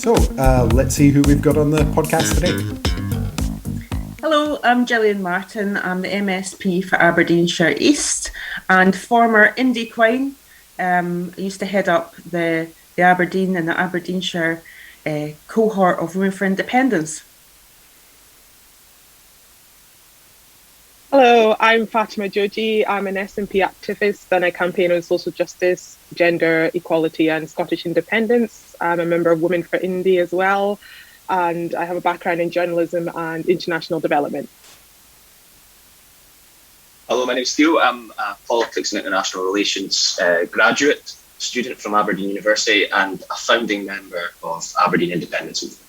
So let's see who we've got on the podcast today. Hello, I'm Gillian Martin. I'm the MSP for Aberdeenshire East and former Indie Queen. I used to head up the Aberdeen and the Aberdeenshire cohort of Women for Independence. Hello, I'm Fatima Joji. I'm an SNP activist and I campaign on social justice, gender equality and Scottish independence. I'm a member of Women for Indie as well, and I have a background in journalism and international development. Hello, my name is Theo. I'm a politics and international relations graduate student from Aberdeen University and a founding member of Aberdeen Independence Movement.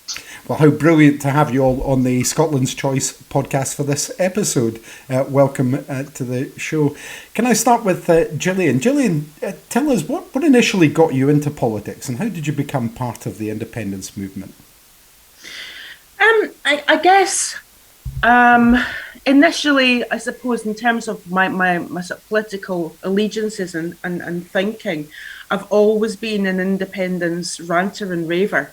Well, how brilliant to have you all on the Scotland's Choice podcast for this episode. Welcome to the show. Can I start with Gillian? Gillian, tell us what initially got you into politics and how did you become part of the independence movement? I guess initially, I suppose, in terms of my sort of political allegiances and thinking, I've always been an independence ranter and raver.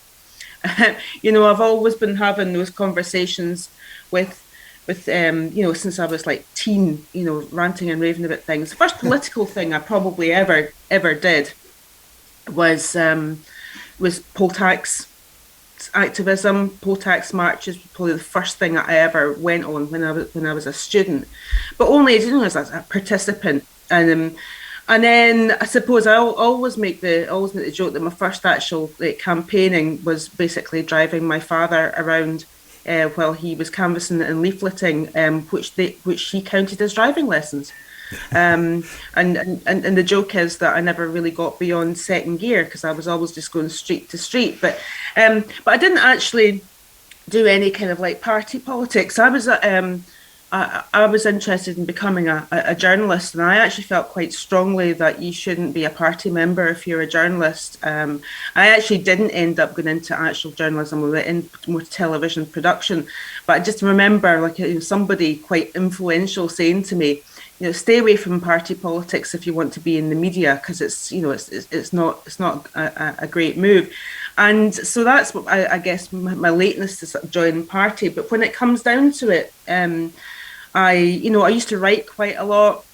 I've always been having those conversations with since I was like teen, ranting and raving about things. The first political thing I probably ever did was poll tax activism. Poll tax marches was probably the first thing that I ever went on when I was a student, but only as a participant. And then I suppose I always make the joke that my first actual campaigning was basically driving my father around while he was canvassing and leafleting, which he counted as driving lessons. And the joke is that I never really got beyond second gear because I was always just going street to street. But I didn't actually do any kind of like party politics. I was interested in becoming a journalist, and I actually felt quite strongly that you shouldn't be a party member if you're a journalist. I actually didn't end up going into actual journalism, we went into more television production. But I just remember somebody quite influential saying to me, stay away from party politics if you want to be in the media, because it's not a great move. And so that's what I guess my lateness to sort of join the party. But when it comes down to it, I used to write quite a lot.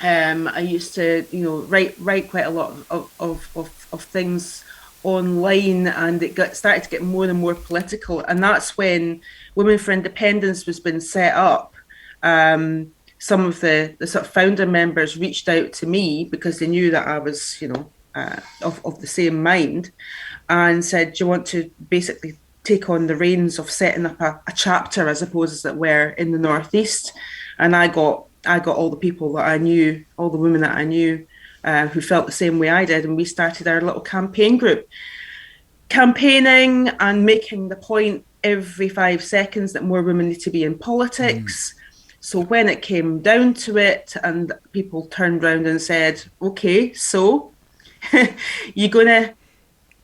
I used to, write quite a lot of things online, and it started to get more and more political. And that's when Women for Independence was being set up. Some of the sort of founder members reached out to me because they knew that I was, of the same mind, and said, do you want to basically take on the reins of setting up a chapter, I suppose, as it were, in the Northeast? And I got all the people that I knew, all the women that I knew who felt the same way I did, and we started our little campaign group, campaigning and making the point every 5 seconds that more women need to be in politics. So when it came down to it and people turned around and said, okay, so you're gonna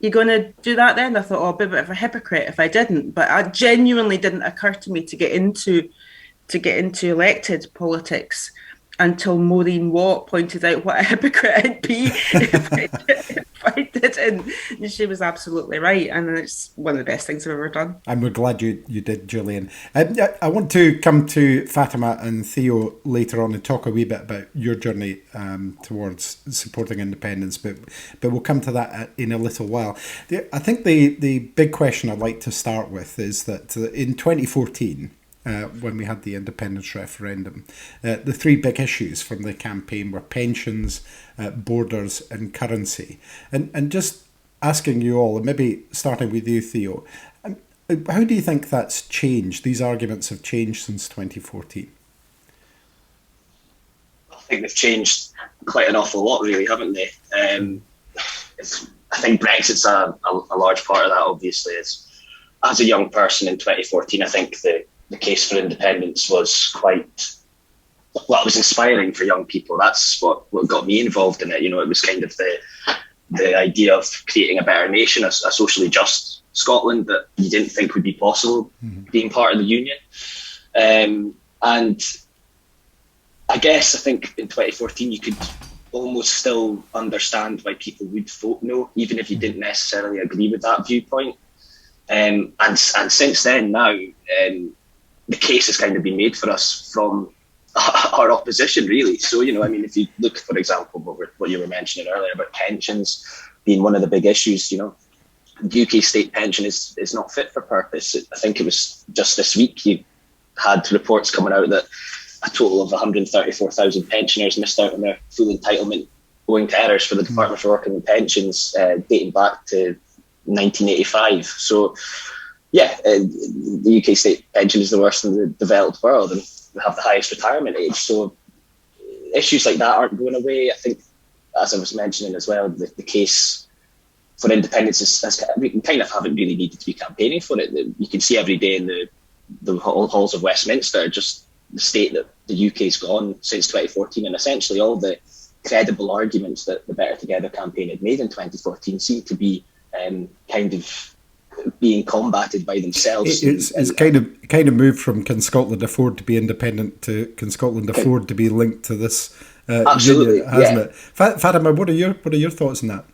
do that then? I thought, I'd be a bit of a hypocrite if I didn't. But it genuinely didn't occur to me to get into elected politics until Maureen Watt pointed out what a hypocrite I'd be if I didn't. And she was absolutely right. And it's one of the best things I've ever done. And we're glad you did, Gillian. I want to come to Fatima and Theo later on and talk a wee bit about your journey towards supporting independence, but we'll come to that in a little while. I think the big question I'd like to start with is that in 2014, when we had the independence referendum, the three big issues from the campaign were pensions, borders and currency. And just asking you all, and maybe starting with you, Theo, how do you think that's changed? These arguments have changed since 2014. I think they've changed quite an awful lot, really, haven't they? I think Brexit's a large part of that, obviously. As a young person in 2014, I think the case for independence was it was inspiring for young people. That's what got me involved in it. It was kind of the idea of creating a better nation, a socially just Scotland that you didn't think would be possible being part of the Union. And I think in 2014 you could almost still understand why people would vote no, even if you didn't necessarily agree with that viewpoint. And since then, now the case has kind of been made for us from our opposition, really. So, I mean, if you look, for example, what you were mentioning earlier about pensions being one of the big issues, the UK state pension is not fit for purpose. I think it was just this week you had reports coming out that a total of 134,000 pensioners missed out on their full entitlement owing to errors for the Department for Work and Pensions dating back to 1985. So, the UK state pension is the worst in the developed world, and we have the highest retirement age. So issues like that aren't going away. I think, as I was mentioning as well, the case for independence we kind of haven't really needed to be campaigning for it. You can see every day in the halls of Westminster just the state that the UK's gone since 2014, and essentially all the credible arguments that the Better Together campaign had made in 2014 seem to be kind of being combated by themselves. It's kind of moved from can Scotland afford to be independent to can Scotland afford to be linked to this absolutely union, hasn't it? Fatima, what are your thoughts on that?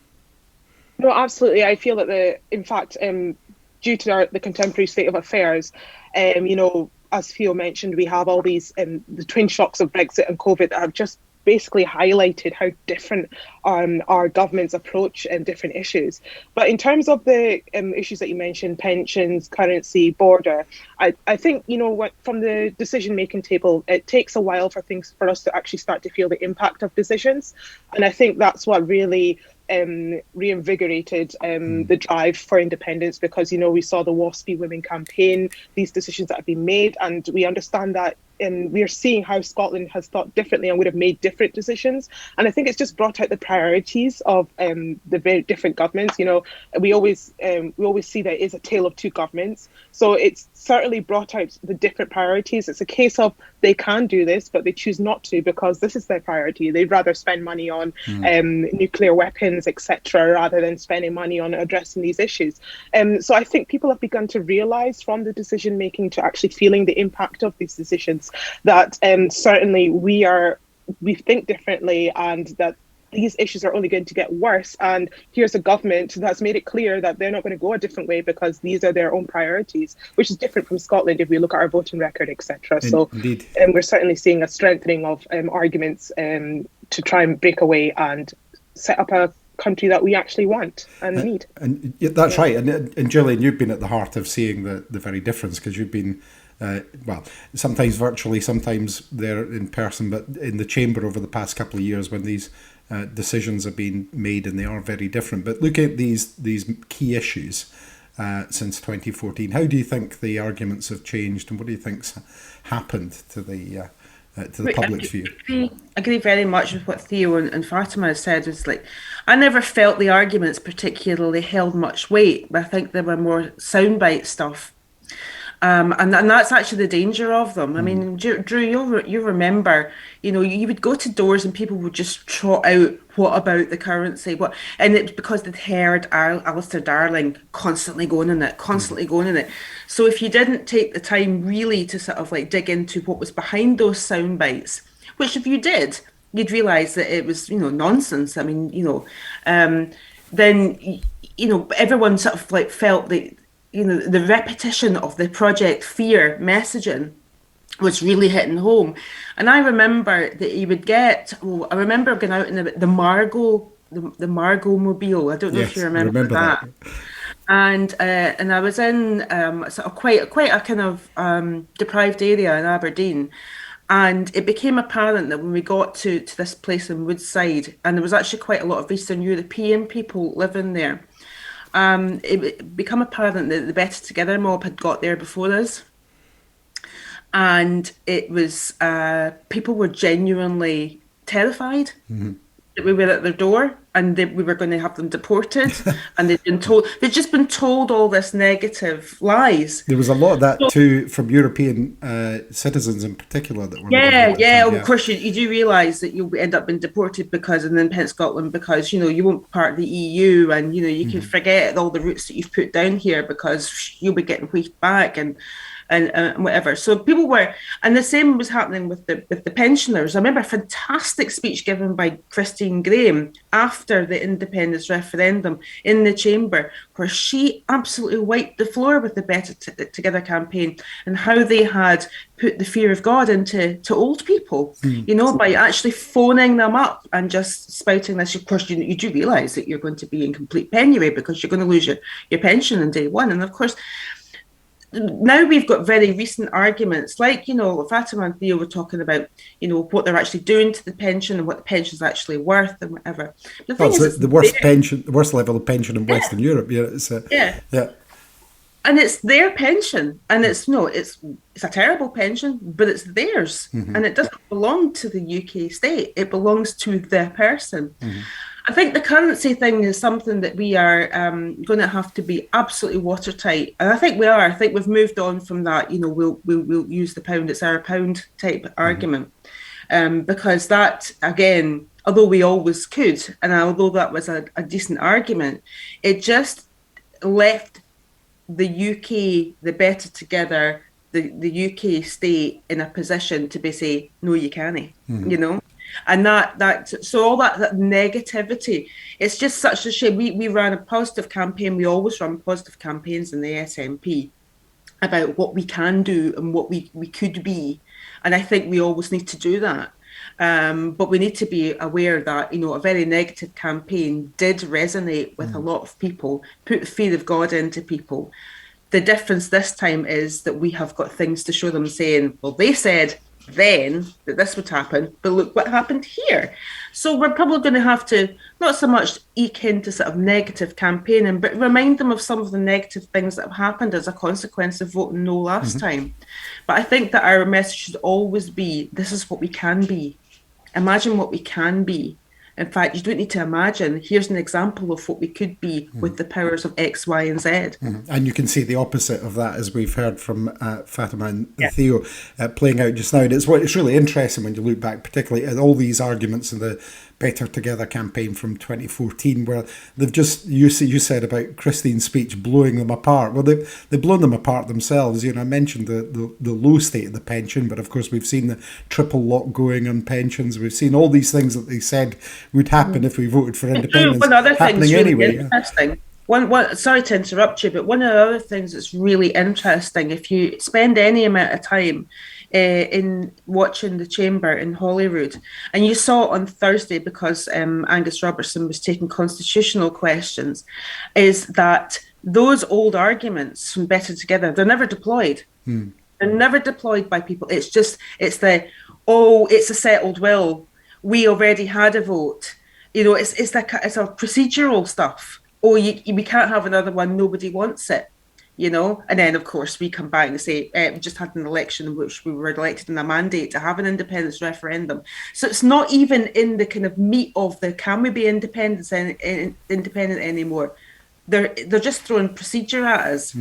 No, absolutely. I feel that in fact, due to the contemporary state of affairs, as Theo mentioned, we have all these the twin shocks of Brexit and COVID that have just basically highlighted how different our government's approach and different issues. But in terms of the issues that you mentioned, pensions, currency, border, I think, from the decision-making table, it takes a while for us to actually start to feel the impact of decisions. And I think that's what really reinvigorated the drive for independence, because, we saw the WASPy Women campaign, these decisions that have been made, and we understand that we are seeing how Scotland has thought differently and would have made different decisions. And I think it's just brought out the priorities of the very different governments. We always see that it is a tale of two governments. So it's certainly brought out the different priorities. It's a case of they can do this, but they choose not to because this is their priority. They'd rather spend money on nuclear weapons, etc., rather than spending money on addressing these issues. So I think people have begun to realise from the decision making to actually feeling the impact of these decisions that certainly we think differently, and that these issues are only going to get worse. And here's a government that's made it clear that they're not going to go a different way because these are their own priorities, which is different from Scotland if we look at our voting record, etc. So we're certainly seeing a strengthening of arguments to try and break away and set up a country that we actually want and need. And that's right. And Gillian, you've been at the heart of seeing the very difference, because you've been sometimes virtually, sometimes there in person, but in the chamber over the past couple of years when these decisions have been made, and they are very different. But look at these key issues since 2014. How do you think the arguments have changed, and what do you think's happened to the public's view? I agree very much with what Theo and Fatima has said. It's like, I never felt the arguments particularly held much weight, but I think there were more soundbite stuff. And that's actually the danger of them. I mean, Drew, you remember, you would go to doors and people would just trot out, what about the currency? And it's because they'd heard Alistair Darling constantly going in it. So if you didn't take the time really to sort of like dig into what was behind those sound bites, which if you did, you'd realise that it was, nonsense. I mean, then, everyone sort of like felt that, the repetition of the Project Fear messaging was really hitting home. And I remember that you would I remember going out in the Margot, the Margot mobile. I don't know if you remember that. And I was in sort of quite a kind of deprived area in Aberdeen. And it became apparent that when we got to this place in Woodside, and there was actually quite a lot of Eastern European people living there, it became apparent that the Better Together mob had got there before us, and it was people were genuinely terrified that we were at their door and that we were going to have them deported, and they'd just been told all this negative lies. There was a lot of that too from European citizens in particular that were of course you do realise that you'll end up being deported because in independent Scotland, because you won't be part of the EU, and you can forget all the roots that you've put down here because you'll be getting wheeled back, and and whatever. So people were, and the same was happening with the pensioners. I remember a fantastic speech given by Christine Graham after the independence referendum in the chamber, where she absolutely wiped the floor with the Better Together campaign and how they had put the fear of God into old people, by actually phoning them up and just spouting this. Of course, you do realise that you're going to be in complete penury because you're going to lose your pension on day one. And of course, now we've got very recent arguments like, Fatima and Theo were talking about, what they're actually doing to the pension and what the pension's actually worth and whatever. The thing is, the worst pension, the worst level of pension in Western Europe. Yeah. And it's their pension, and it's a terrible pension, but it's theirs, and it doesn't belong to the UK state. It belongs to the person. I think the currency thing is something that we are going to have to be absolutely watertight, and I think we are. I think we've moved on from that. We'll use the pound. It's our pound type argument, because that, again, although we always could, and although that was a decent argument, it just left the UK, the Better Together, the UK state in a position to say, no, you can't, and so all that negativity, it's just such a shame. We ran a positive campaign. We always run positive campaigns in the SNP about what we can do and what we could be, and I think we always need to do that. But we need to be aware that, a very negative campaign did resonate with a lot of people, put the fear of God into people. The difference this time is that we have got things to show them saying, well, they said then that this would happen, but look what happened here. So we're probably going to have to not so much eke into sort of negative campaigning, but remind them of some of the negative things that have happened as a consequence of voting no last time. But I think that our message should always be, this is what we can be. Imagine what we can be. In fact, you don't need to imagine. Here's an example of what we could be with the powers of X, Y, and Z. And you can see the opposite of that, as we've heard from Fatima and Theo playing out just now. And it's really interesting when you look back, particularly at all these arguments in the Better Together campaign from 2014, where they've just, you said about Christine's speech blowing them apart. Well, they've blown them apart themselves. I mentioned the low state of the pension, but of course we've seen the triple lock going on pensions. We've seen all these things that they said would happen if we voted for independence. One other thing that's really anyway. Interesting. One, sorry to interrupt you, but one of the other things that's really interesting, if you spend any amount of time in watching the chamber in Holyrood, and you saw on Thursday because Angus Robertson was taking constitutional questions, is that those old arguments from Better Together, they're never deployed. They're never deployed by people. It's a settled will. We already had a vote. It's a procedural stuff. We can't have another one. Nobody wants it. And then of course we come back and say we just had an election in which we were elected in a mandate to have an independence referendum. So it's not even in the kind of meat of the can we be independent anymore. They're just throwing procedure at us.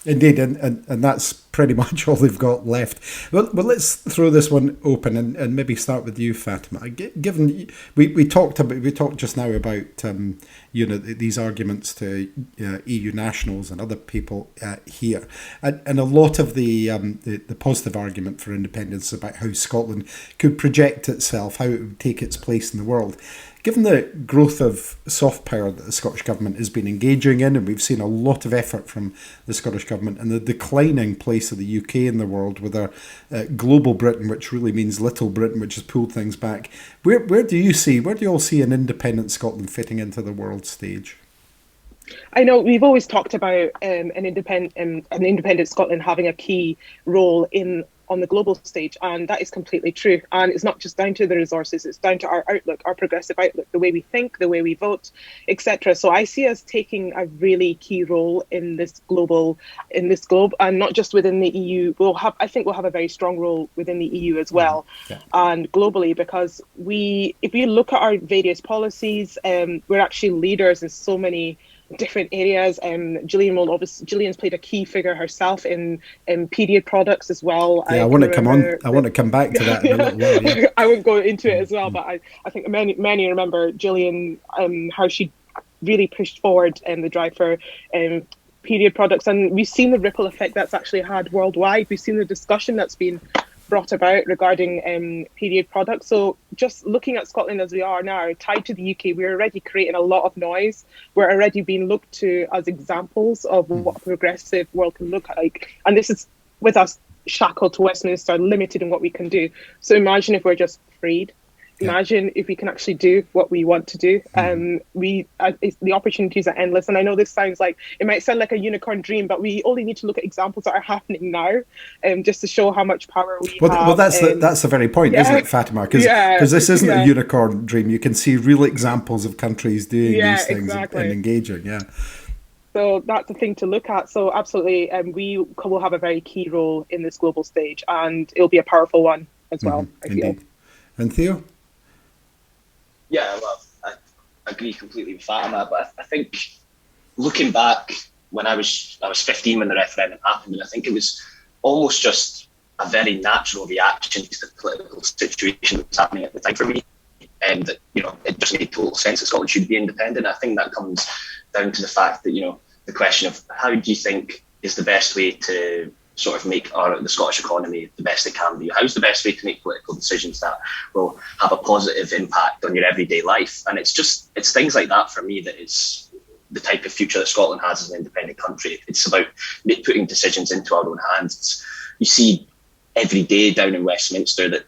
Indeed, and that's pretty much all they've got left. Well, let's throw this one open and maybe start with you, Fatima. Given we talked just now about these arguments to EU nationals and other people here, and a lot of the positive argument for independence about how Scotland could project itself, how it would take its place in the world. Given the growth of soft power that the Scottish Government has been engaging in, and we've seen a lot of effort from the Scottish Government, and the declining place of the UK in the world with our global Britain, which really means little Britain, which has pulled things back, where do you all see an independent Scotland fitting into the world stage? I know we've always talked about an independent Scotland having a key role on the global stage, and that is completely true. And it's not just down to the resources, it's down to our outlook, our progressive outlook, the way we think, the way we vote, etc. So I see us taking a really key role in this globe, and not just within the EU. I think we'll have a very strong role within the EU as well, and globally, because if you look at our various policies, we're actually leaders in so many different areas. Gillian's played a key figure herself in period products as well. I want to come back to that in a little while. Yeah. I won't go into it as well, but I think many remember Gillian, how she really pushed forward the drive for period products, and we've seen the ripple effect that's actually had worldwide. We've seen the discussion that's been brought about regarding period products. So just looking at Scotland as we are now, tied to the UK, we're already creating a lot of noise. We're already being looked to as examples of what a progressive world can look like. And this is with us shackled to Westminster, limited in what we can do. So imagine if we're just freed. Imagine if we can actually do what we want to do. The opportunities are endless. And I know this sounds like, it might sound like a unicorn dream, but we only need to look at examples that are happening now, just to show how much power we have. Well, that's the very point, isn't it, Fatima? Because this isn't a unicorn dream. You can see real examples of countries doing these things and engaging. So that's the thing to look at. So absolutely, we will have a very key role in this global stage, and it'll be a powerful one as well, I feel. And Theo? Yeah, well, I agree completely with Fatima, but I think looking back when I was 15 when the referendum happened, and I think it was almost just a very natural reaction to the political situation that was happening at the time for me, and that, it just made total sense that Scotland should be independent. I think that comes down to the fact that, the question of how do you think is the best way to sort of make the Scottish economy the best it can be? How's the best way to make political decisions that will have a positive impact on your everyday life? And it's things like that for me that is the type of future that Scotland has as an independent country. It's about putting decisions into our own hands. You see every day down in Westminster that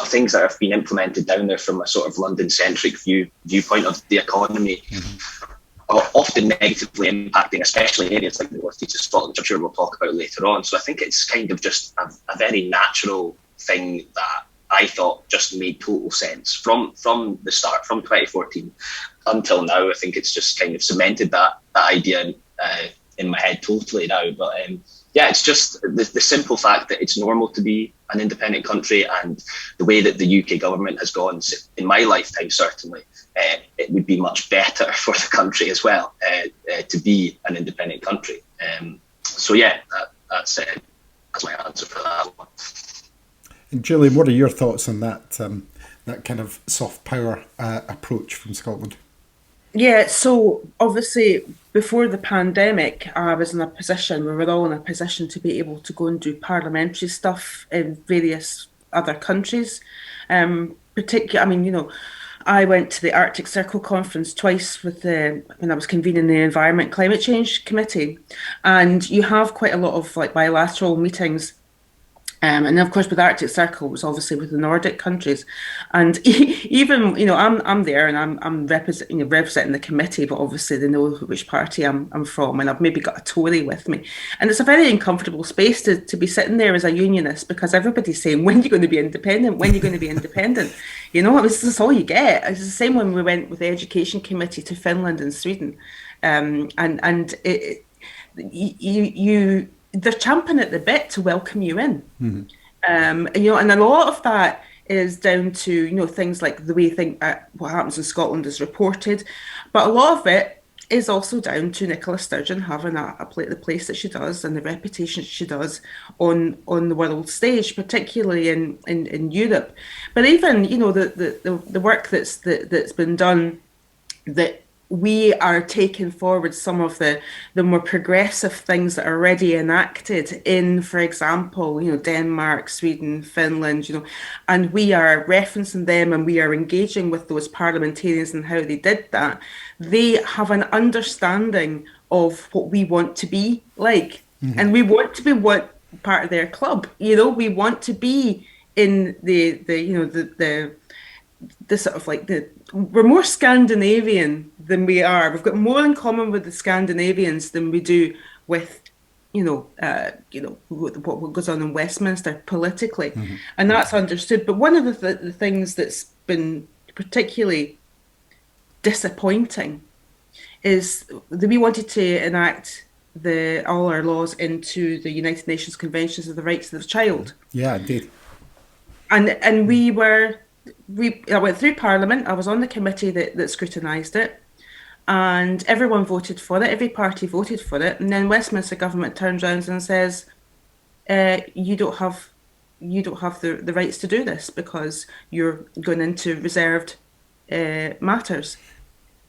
things that have been implemented down there from a sort of London-centric viewpoint of the economy are often negatively impacting, especially in areas like the North East of Scotland, which I'm sure we'll talk about later on. So I think it's kind of just a very natural thing that I thought just made total sense from the start, from 2014 until now. I think it's just kind of cemented that idea in my head totally now. But it's just the simple fact that it's normal to be an independent country, and the way that the UK government has gone in my lifetime, certainly, it would be much better for the country as well to be an independent country. That's my answer for that one. And Gillian, what are your thoughts on that kind of soft power approach from Scotland? Yeah, so obviously before the pandemic, I was in a position, we were all in a position to be able to go and do parliamentary stuff in various other countries. I went to the Arctic Circle conference twice when I was convening the Environment Climate Change Committee, and you have quite a lot of bilateral meetings. And of course, with Arctic Circle, it was obviously with the Nordic countries, and even I'm there and I'm representing the committee, but obviously they know which party I'm from, and I've maybe got a Tory with me, and it's a very uncomfortable space to be sitting there as a unionist, because everybody's saying, when are you going to be independent? When are you going to be independent? That's all you get. It's the same when we went with the Education Committee to Finland and Sweden, they're champing at the bit to welcome you in. Mm-hmm. And a lot of that is down to, things like the way what happens in Scotland is reported. But a lot of it is also down to Nicola Sturgeon having the place that she does and the reputation she does on the world stage, particularly in Europe. But even, the work that's been done, that we are taking forward some of the more progressive things that are already enacted in, for example, Denmark, Sweden, Finland, and we are referencing them, and we are engaging with those parliamentarians and how they did that. They have an understanding of what we want to be like, mm-hmm. and we want to be part of their club. We want to be in the sort of we're more Scandinavian than we are. We've got more in common with the Scandinavians than we do with, what goes on in Westminster politically, mm-hmm. and that's understood. But one of the things that's been particularly disappointing is that we wanted to enact all our laws into the United Nations Conventions of the Rights of the Child. Yeah, indeed. And I went through Parliament. I was on the committee that scrutinised it, and everyone voted for it. Every party voted for it, and then Westminster government turns around and says, "You don't have the rights to do this because you're going into reserved matters,"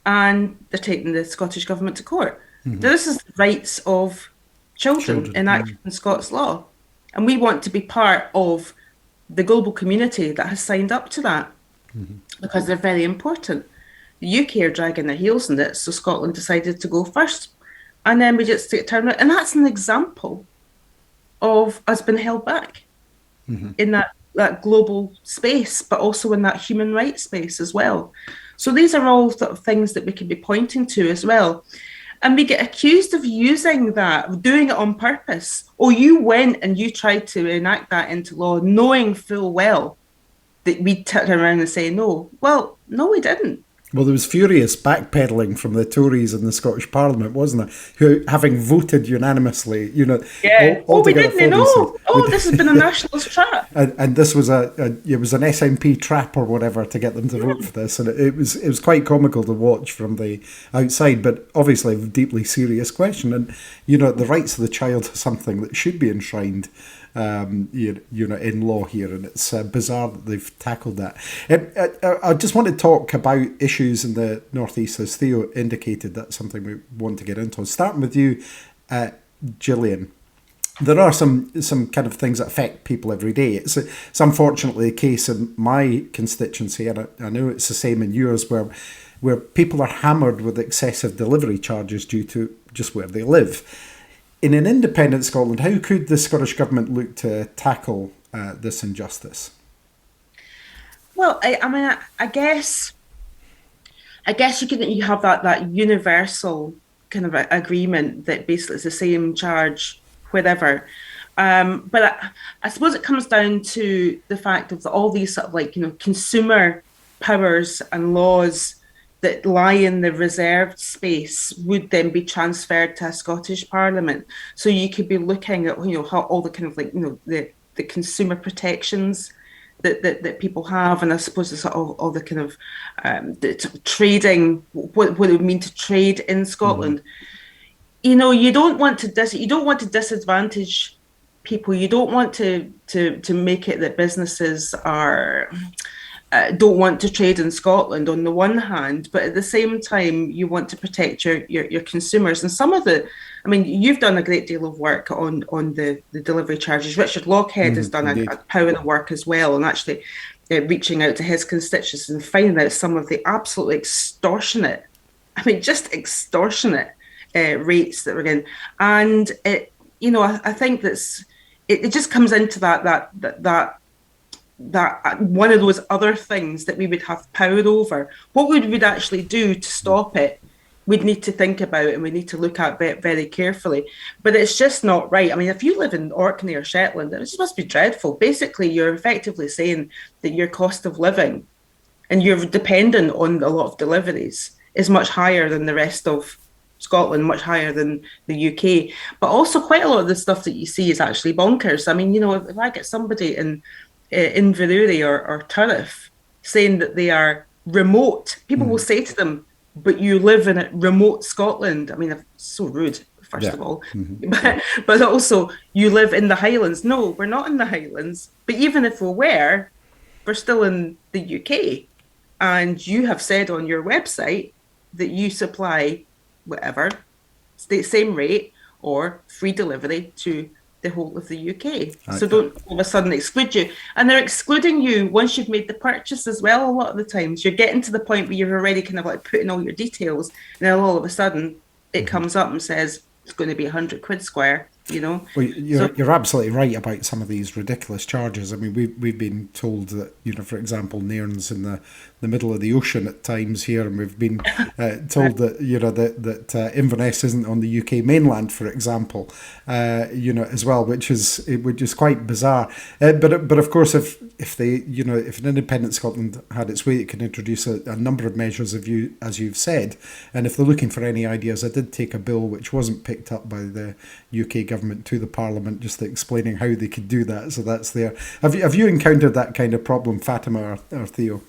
and they're taking the Scottish government to court. This is the rights of children enacted in Scots law. And we want to be part of the global community that has signed up to that because they're very important. The UK are dragging their heels in it, so Scotland decided to go first. And then we just turned around. And that's an example of us being held back in that global space, but also in that human rights space as well. So these are all sort of things that we can be pointing to as well. And we get accused of using that, of doing it on purpose. Or you went and you tried to enact that into law, knowing full well that we'd turn around and say no. Well, no, we didn't. Well, there was furious backpedaling from the Tories in the Scottish Parliament, wasn't there? Who, having voted unanimously, we didn't know. This has been a nationalist trap. And this was it was an SNP trap or whatever to get them to vote for this, and it was quite comical to watch from the outside, but obviously a deeply serious question. And the rights of the child are something that should be enshrined in law here, and it's bizarre that they've tackled that. I just want to talk about issues in the Northeast, as Theo indicated. That's something we want to get into. Starting with you, Gillian. There are some kind of things that affect people every day. It's unfortunately the case in my constituency, and I know it's the same in yours, where people are hammered with excessive delivery charges due to just where they live. In an independent Scotland, how could the Scottish Government look to tackle this injustice? Well, I guess you have that universal kind of agreement that basically it's the same charge wherever. But I suppose it comes down to the fact of all these sort of consumer powers and laws that lie in the reserved space would then be transferred to a Scottish Parliament. So you could be looking at how all the kind of the consumer protections that people have, and I suppose it's all the kind of the trading, what it would mean to trade in Scotland. You don't want to disadvantage people. You don't want to make it that businesses are don't want to trade in Scotland on the one hand, but at the same time you want to protect your consumers. And some of you've done a great deal of work on the delivery charges. Richard Lockhead has done a power of work as well, and actually reaching out to his constituents and finding out some of the absolutely extortionate rates that we're getting. And I think it just comes into that one of those other things that we would have power over. What we would actually do to stop it, we'd need to think about, and we need to look at very carefully. But it's just not right. I mean, if you live in Orkney or Shetland, it just must be dreadful. Basically, you're effectively saying that your cost of living, and you're dependent on a lot of deliveries, is much higher than the rest of Scotland, much higher than the UK. But also quite a lot of the stuff that you see is actually bonkers. I mean, if I get somebody in Inverurie or Turriff saying that they are remote, people will say to them, but you live in a remote Scotland. I mean, it's so rude, first of all. But also, you live in the Highlands. No, we're not in the Highlands. But even if we were, we're still in the UK. And you have said on your website that you supply whatever, same rate or free delivery to the whole of the UK. So don't all of a sudden exclude you. And they're excluding you once you've made the purchase as well. A lot of the times you're getting to the point where you've already kind of put in all your details, and then all of a sudden it comes up and says it's going to be 100 quid square. Well, you're absolutely right about some of these ridiculous charges. I mean, we've been told that, for example, Nairn's in the middle of the ocean at times here, and we've been told that that Inverness isn't on the UK mainland, for example, as well, which is quite bizarre. But of course, if an independent Scotland had its way, it can introduce a number of measures as you've said. And if they're looking for any ideas, I did take a bill which wasn't picked up by the UK government to the Parliament, just explaining how they could do that. So that's there. Have you encountered that kind of problem, Fatima or Theo?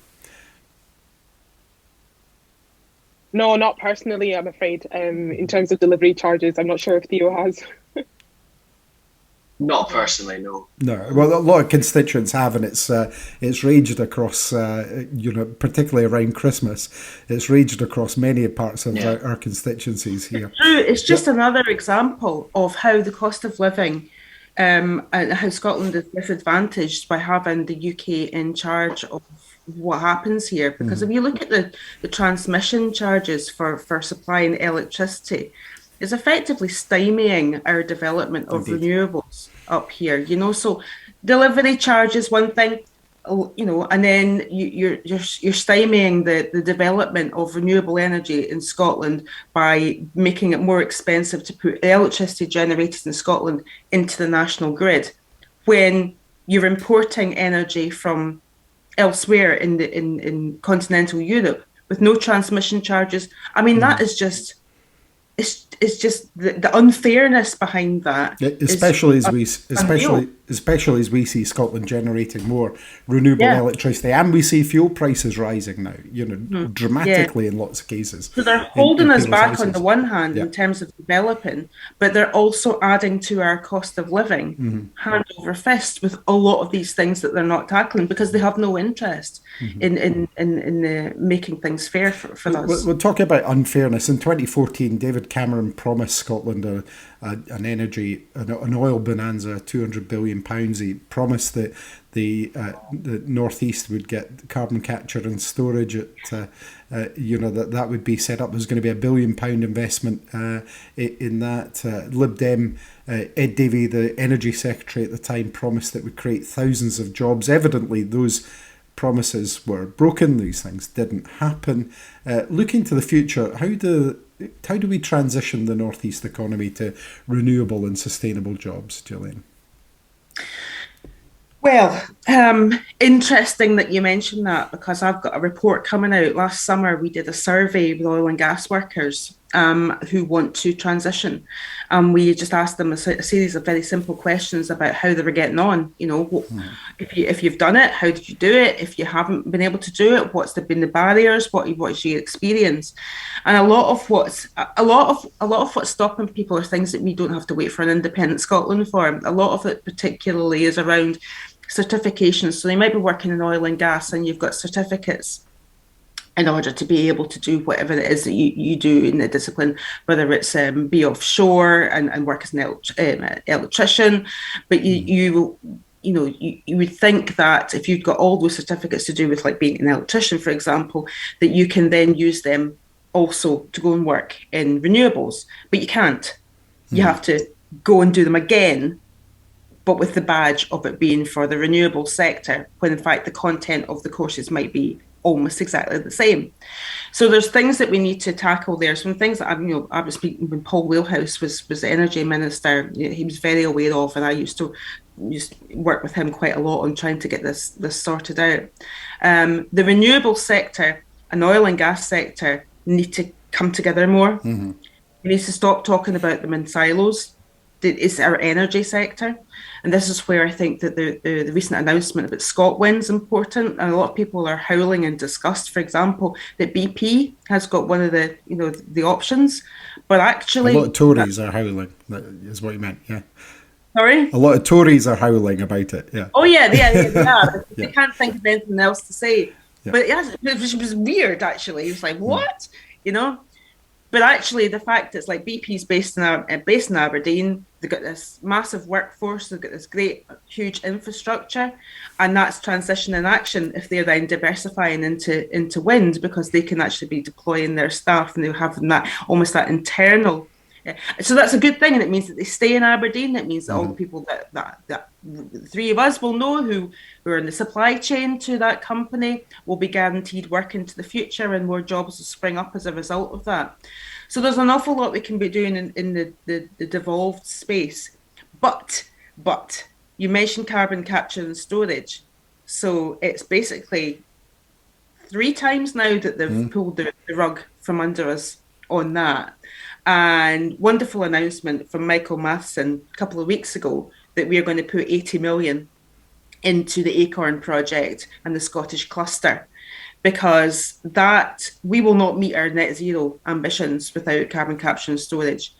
No, not personally, I'm afraid. In terms of delivery charges, I'm not sure if Theo has. Not personally, no. No, well, a lot of constituents have, and it's raged across, particularly around Christmas. It's raged across many parts of our constituencies here. It's just another example of how the cost of living and how Scotland is disadvantaged by having the UK in charge of what happens here. Because if you look at the transmission charges for supplying electricity, it's effectively stymieing our development of renewables up here. So delivery charge is one thing, and then you're stymieing the development of renewable energy in Scotland by making it more expensive to put electricity generated in Scotland into the national grid, when you're importing energy from elsewhere in continental Europe with no transmission charges. I mean, that is just. It's just the unfairness behind that. Especially as we see Scotland generating more renewable electricity, and we see fuel prices rising now, dramatically in lots of cases. So they're holding us back on the one hand in terms of developing, but they're also adding to our cost of living hand over fist with a lot of these things that they're not tackling because they have no interest in making things fair for us. We'll talk about unfairness. In 2014, David Cameron promised Scotland an oil bonanza, £200 billion. He promised that the northeast would get carbon capture and storage that would be set up. There's going to be £1 billion investment in that. Lib Dem Ed Davey, the energy secretary at the time, promised that would create thousands of jobs. Evidently, those promises were broken. These things didn't happen. Looking to the future, how do we transition the northeast economy to renewable and sustainable jobs, Gillian? Well, interesting that you mentioned that, because I've got a report coming out. Last summer, we did a survey with oil and gas workers who want to transition. We just asked them a series of very simple questions about how they were getting on. If you've done it, how did you do it? If you haven't been able to do it, what's been the barriers? What's your experience? And a lot of what's stopping people are things that we don't have to wait for an independent Scotland for. A lot of it particularly is around certifications. So they might be working in oil and gas, and you've got certificates in order to be able to do whatever it is that you do in the discipline, whether it's be offshore and work as an electrician. But you would think that if you've got all those certificates to do with like being an electrician, for example, that you can then use them also to go and work in renewables. But you can't. You have to go and do them again, but with the badge of it being for the renewable sector, when in fact the content of the courses might be almost exactly the same. So there's things that we need to tackle there. Some things that I was speaking when Paul Wheelhouse was the energy minister. He was very aware of, and I used to work with him quite a lot on trying to get this sorted out. The renewable sector and oil and gas sector need to come together more. We need to stop talking about them in silos. It's our energy sector, and this is where I think that the recent announcement about ScotWind is important. And a lot of people are howling in disgust, for example, that BP has got one of the options, but actually a lot of Tories are howling. That is what you meant, yeah. Sorry? A lot of Tories are howling about it, yeah. Oh yeah, they are. They can't think of anything else to say. Yeah. But it was weird, actually. It was like, what? But actually, the fact it's like BP's based in Aberdeen, they've got this massive workforce, they've got this great, huge infrastructure, and that's transition in action if they're then diversifying into wind, because they can actually be deploying their staff and they're having that almost that internal. So that's a good thing, and it means that they stay in Aberdeen. It means that all the people that the three of us will know who are in the supply chain to that company will be guaranteed work into the future, and more jobs will spring up as a result of that. So there's an awful lot we can be doing in the devolved space. But you mentioned carbon capture and storage. So it's basically 3 times now that they've pulled the rug from under us on that. And wonderful announcement from Michael Matheson a couple of weeks ago that we are going to put 80 million into the Acorn project and the Scottish cluster, because that we will not meet our net zero ambitions without carbon capture and storage.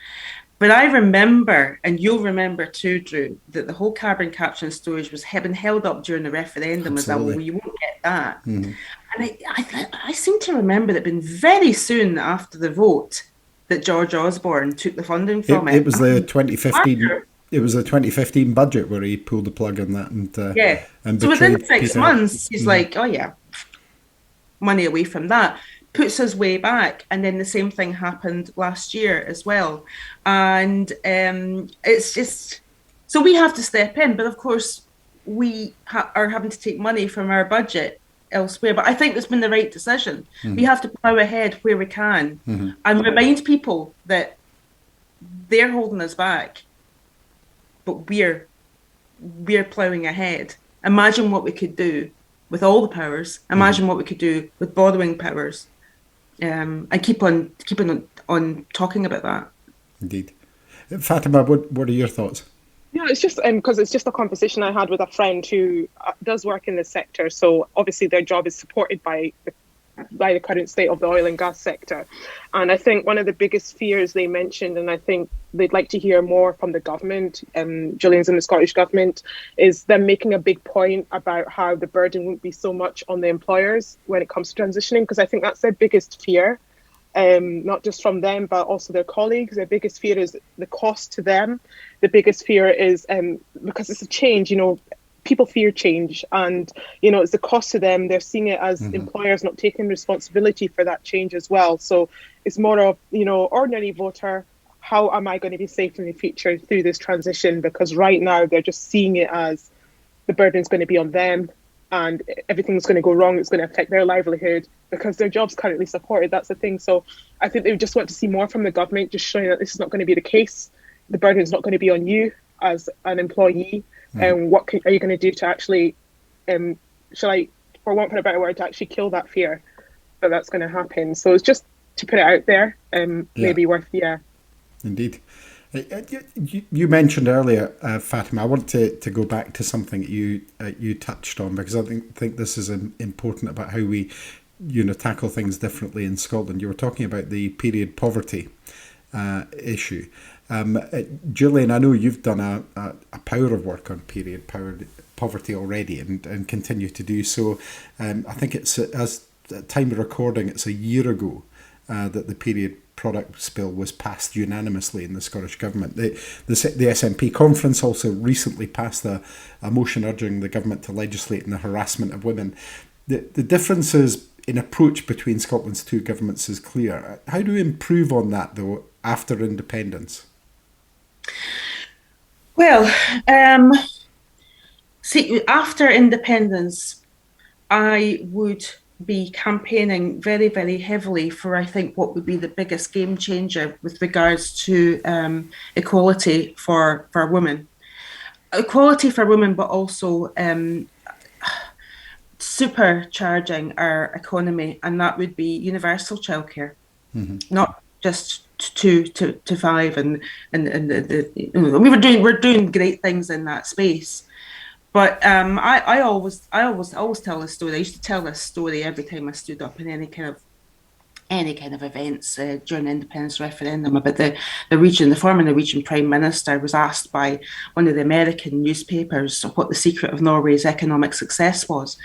But I remember, and you'll remember too, Drew, that the whole carbon capture and storage was been held up during the referendum as that, well, you won't get that. Mm-hmm. And I seem to remember that been very soon after the vote that George Osborne took the funding from it. It was the 2015. It was the 2015 budget where he pulled the plug on that, and so within 6 Peter. months, he's like, "Oh yeah, money away from that." Puts us way back, and then the same thing happened last year as well, and it's just so we have to step in. But of course, we are having to take money from our budget elsewhere. But I think it's been the right decision. Mm-hmm. We have to plough ahead where we can, mm-hmm. and remind people that they're holding us back, but we're ploughing ahead. Imagine what we could do with all the powers. Imagine mm-hmm. what we could do with borrowing powers, and keep on talking about that. Indeed, Fatima, what are your thoughts? Yeah, it's just because it's just a conversation I had with a friend who does work in this sector. So obviously their job is supported by the current state of the oil and gas sector. And I think one of the biggest fears they mentioned, and I think they'd like to hear more from the government, Gillian's in the Scottish government, is them making a big point about how the burden won't be so much on the employers when it comes to transitioning, because I think that's their biggest fear. Not just from them, but also their colleagues. Their biggest fear is the cost to them. The biggest fear is because it's a change, people fear change, and, it's the cost to them. They're seeing it as mm-hmm. employers not taking responsibility for that change as well. So it's more of, ordinary voter, how am I going to be safe in the future through this transition? Because right now they're just seeing it as the burden's going to be on them, and everything's going to go wrong. It's going to affect their livelihood because their job's currently supported. That's the thing. So I think they just want to see more from the government, just showing that this is not going to be the case. The burden is not going to be on you as an employee. And what are you going to do to actually, shall I, for want of a better word, to actually kill that fear that that's going to happen? So it's just to put it out there, maybe worth, Indeed. You mentioned earlier, Fatima, I want to go back to something you touched on, because I think this is important about how we tackle things differently in Scotland. You were talking about the period poverty issue. Gillian, I know you've done a power of work on period poverty already and continue to do so. I think it's, as at time of recording, it's a year ago that the period products bill was passed unanimously in the Scottish Government. The SNP conference also recently passed a motion urging the government to legislate on the harassment of women. The differences in approach between Scotland's two governments is clear. How do we improve on that, though, after independence? Well, see, after independence, I would be campaigning very, very heavily for, I think, what would be the biggest game changer with regards to equality for women. Equality for women, but also supercharging our economy, and that would be universal childcare, mm-hmm. not just 2 to 5, and we're doing great things in that space. But I always tell this story. I used to tell this story every time I stood up in any kind of events during the independence referendum about the former Norwegian Prime Minister was asked by one of the American newspapers what the secret of Norway's economic success was.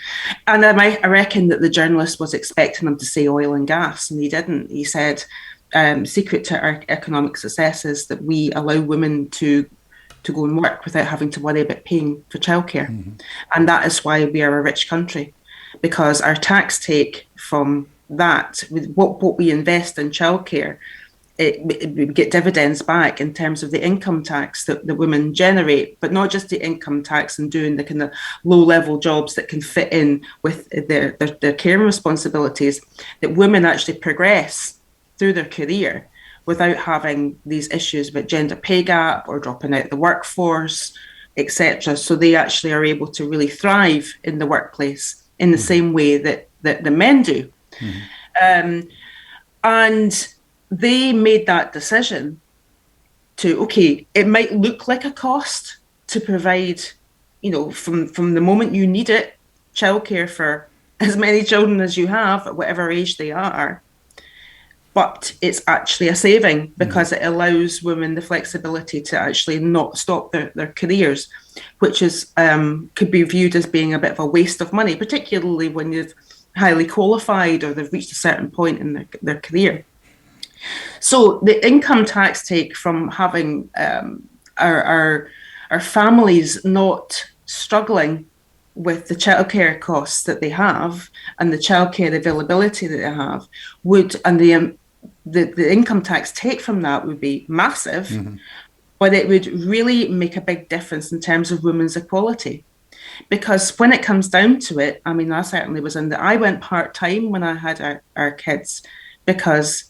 And I reckon that the journalist was expecting him to say oil and gas, and he didn't. He said, secret to our economic success is that we allow women to go and work without having to worry about paying for childcare. Mm-hmm. And that is why we are a rich country, because our tax take from that, with what we invest in childcare, we get dividends back in terms of the income tax that the women generate, but not just the income tax and doing the kind of low-level jobs that can fit in with their caring responsibilities, that women actually progress through their career without having these issues about gender pay gap or dropping out of the workforce, etc. So they actually are able to really thrive in the workplace in the mm-hmm. same way that the men do. Mm-hmm. And they made that decision to, okay, it might look like a cost to provide, from the moment you need it, childcare for as many children as you have at whatever age they are. but it's actually a saving because it allows women the flexibility to actually not stop their careers, which is could be viewed as being a bit of a waste of money, particularly when you've highly qualified or they've reached a certain point in their career. So the income tax take from having our families not struggling with the childcare costs that they have and the childcare availability that they have and the income tax take from that would be massive, but it would really make a big difference in terms of women's equality. Because when it comes down to it, I mean, I certainly was I went part-time when I had our kids because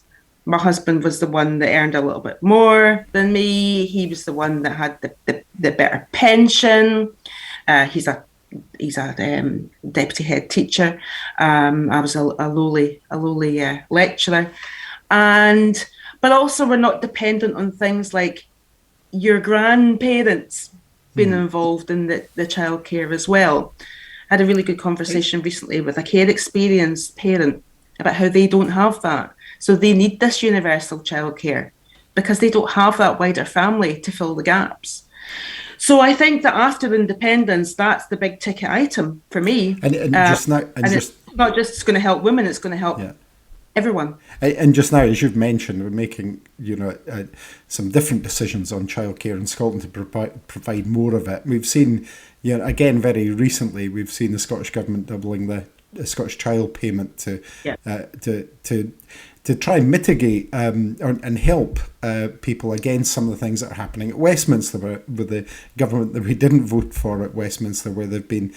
my husband was the one that earned a little bit more than me. He was the one that had the better pension. He's a deputy head teacher. I was a lowly lecturer, but also we're not dependent on things like your grandparents being involved in the childcare as well. I had a really good conversation recently with a care experienced parent about how they don't have that. So they need this universal childcare because they don't have that wider family to fill the gaps. So I think that after independence, that's the big ticket item for me. It's not just going to help women; it's going to help everyone. And just now, as you've mentioned, we're making some different decisions on childcare in Scotland to provide more of it. We've seen, again, very recently, we've seen the Scottish Government doubling the Scottish Child Payment to try and mitigate and help people against some of the things that are happening at Westminster with the government that we didn't vote for at Westminster, where they've been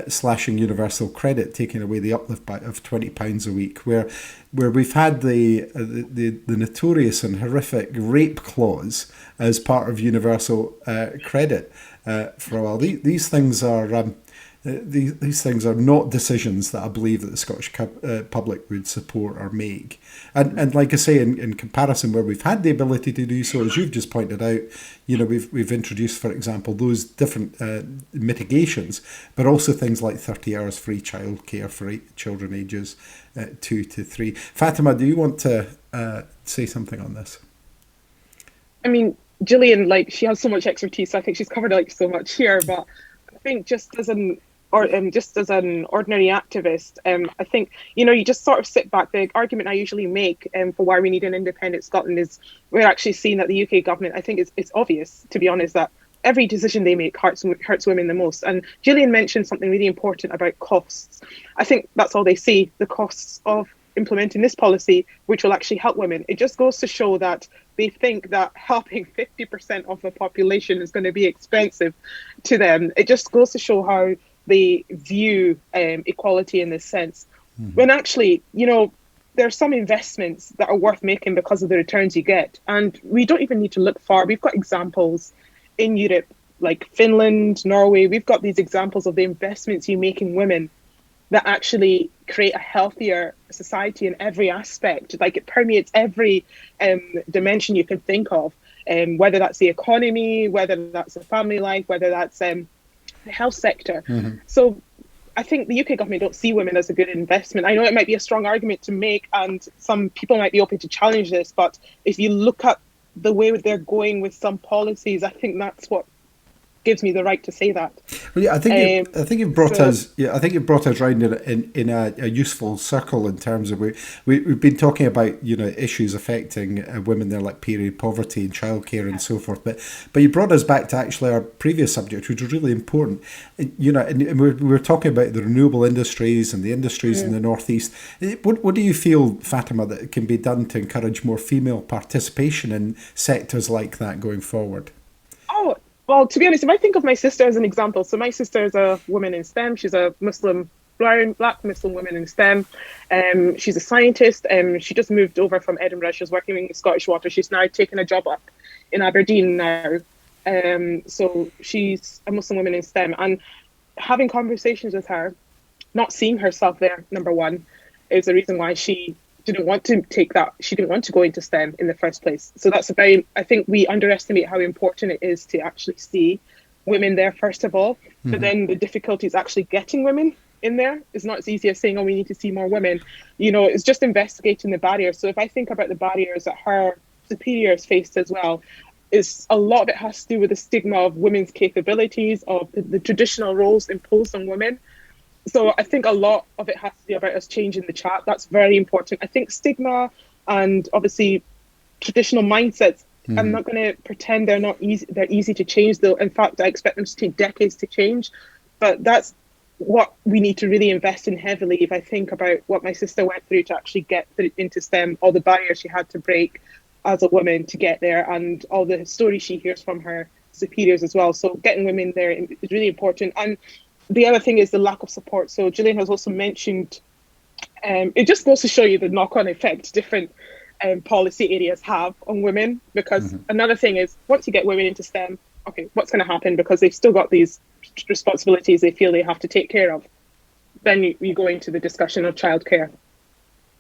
slashing universal credit, taking away the uplift of £20 a week, where we've had the notorious and horrific rape clause as part of universal credit for a while. These things are. These things are not decisions that I believe that the Scottish public would support or make. And like I say, in comparison, where we've had the ability to do so, as you've just pointed out, we've introduced, for example, those different mitigations, but also things like 30 hours free childcare for children ages 2 to 3. Fatima, do you want to say something on this? I mean, Gillian, she has so much expertise, so I think she's covered so much here, but I think just as an ordinary activist, I think, you just sort of sit back. The argument I usually make for why we need an independent Scotland is we're actually seeing that the UK government, I think it's obvious, to be honest, that every decision they make hurts women the most. And Gillian mentioned something really important about costs. I think that's all they see, the costs of implementing this policy, which will actually help women. It just goes to show that they think that helping 50% of the population is going to be expensive to them. It just goes to show how they view equality in this sense. When actually, there are some investments that are worth making because of the returns you get. And we don't even need to look far. We've got examples in Europe, like Finland, Norway. We've got these examples of the investments you make in women that actually create a healthier society in every aspect. It permeates every dimension you can think of, whether that's the economy, whether that's the family life, whether that's the health sector. So I think the UK government don't see women as a good investment. I know it might be a strong argument to make, and some people might be open to challenge this, but if you look at the way they're going with some policies, I think that's what gives me the right to say that. Well, yeah, I think you've brought us. Yeah, I think you've brought us round in a useful circle in terms of we've been talking about issues affecting women there, like period poverty and childcare and so forth. But you brought us back to actually our previous subject, which was really important. And we were talking about the renewable industries and the industries in the northeast. What do you feel, Fatima, that can be done to encourage more female participation in sectors like that going forward? Oh, well, to be honest, if I think of my sister as an example, so my sister is a woman in STEM. She's a black Muslim woman in STEM. She's a scientist. She just moved over from Edinburgh. She was working in Scottish Water. She's now taken a job up in Aberdeen now. So she's a Muslim woman in STEM. And having conversations with her, not seeing herself there, number one, is the reason why she didn't want to take that. She didn't want to go into STEM in the first place. So that's I think we underestimate how important it is to actually see women there, first of all, but then the difficulty is actually getting women in there. It's not as easy as saying, oh, we need to see more women. You know, it's just investigating the barriers. So if I think about the barriers that her superiors faced as well, is a lot of it has to do with the stigma of women's capabilities, of the traditional roles imposed on women. So I think a lot of it has to be about us changing the chat. That's very important. I think stigma and obviously traditional mindsets, I'm not going to pretend they're not easy. They're easy to change, though. In fact, I expect them to take decades to change. But that's what we need to really invest in heavily. If I think about what my sister went through to actually get into STEM, all the barriers she had to break as a woman to get there, and all the stories she hears from her superiors as well. So getting women there is really important. And the other thing is the lack of support. So Gillian has also mentioned, it just goes to show you the knock-on effect different policy areas have on women, because another thing is, once you get women into STEM, okay, what's going to happen? Because they've still got these responsibilities they feel they have to take care of. Then you go into the discussion of childcare.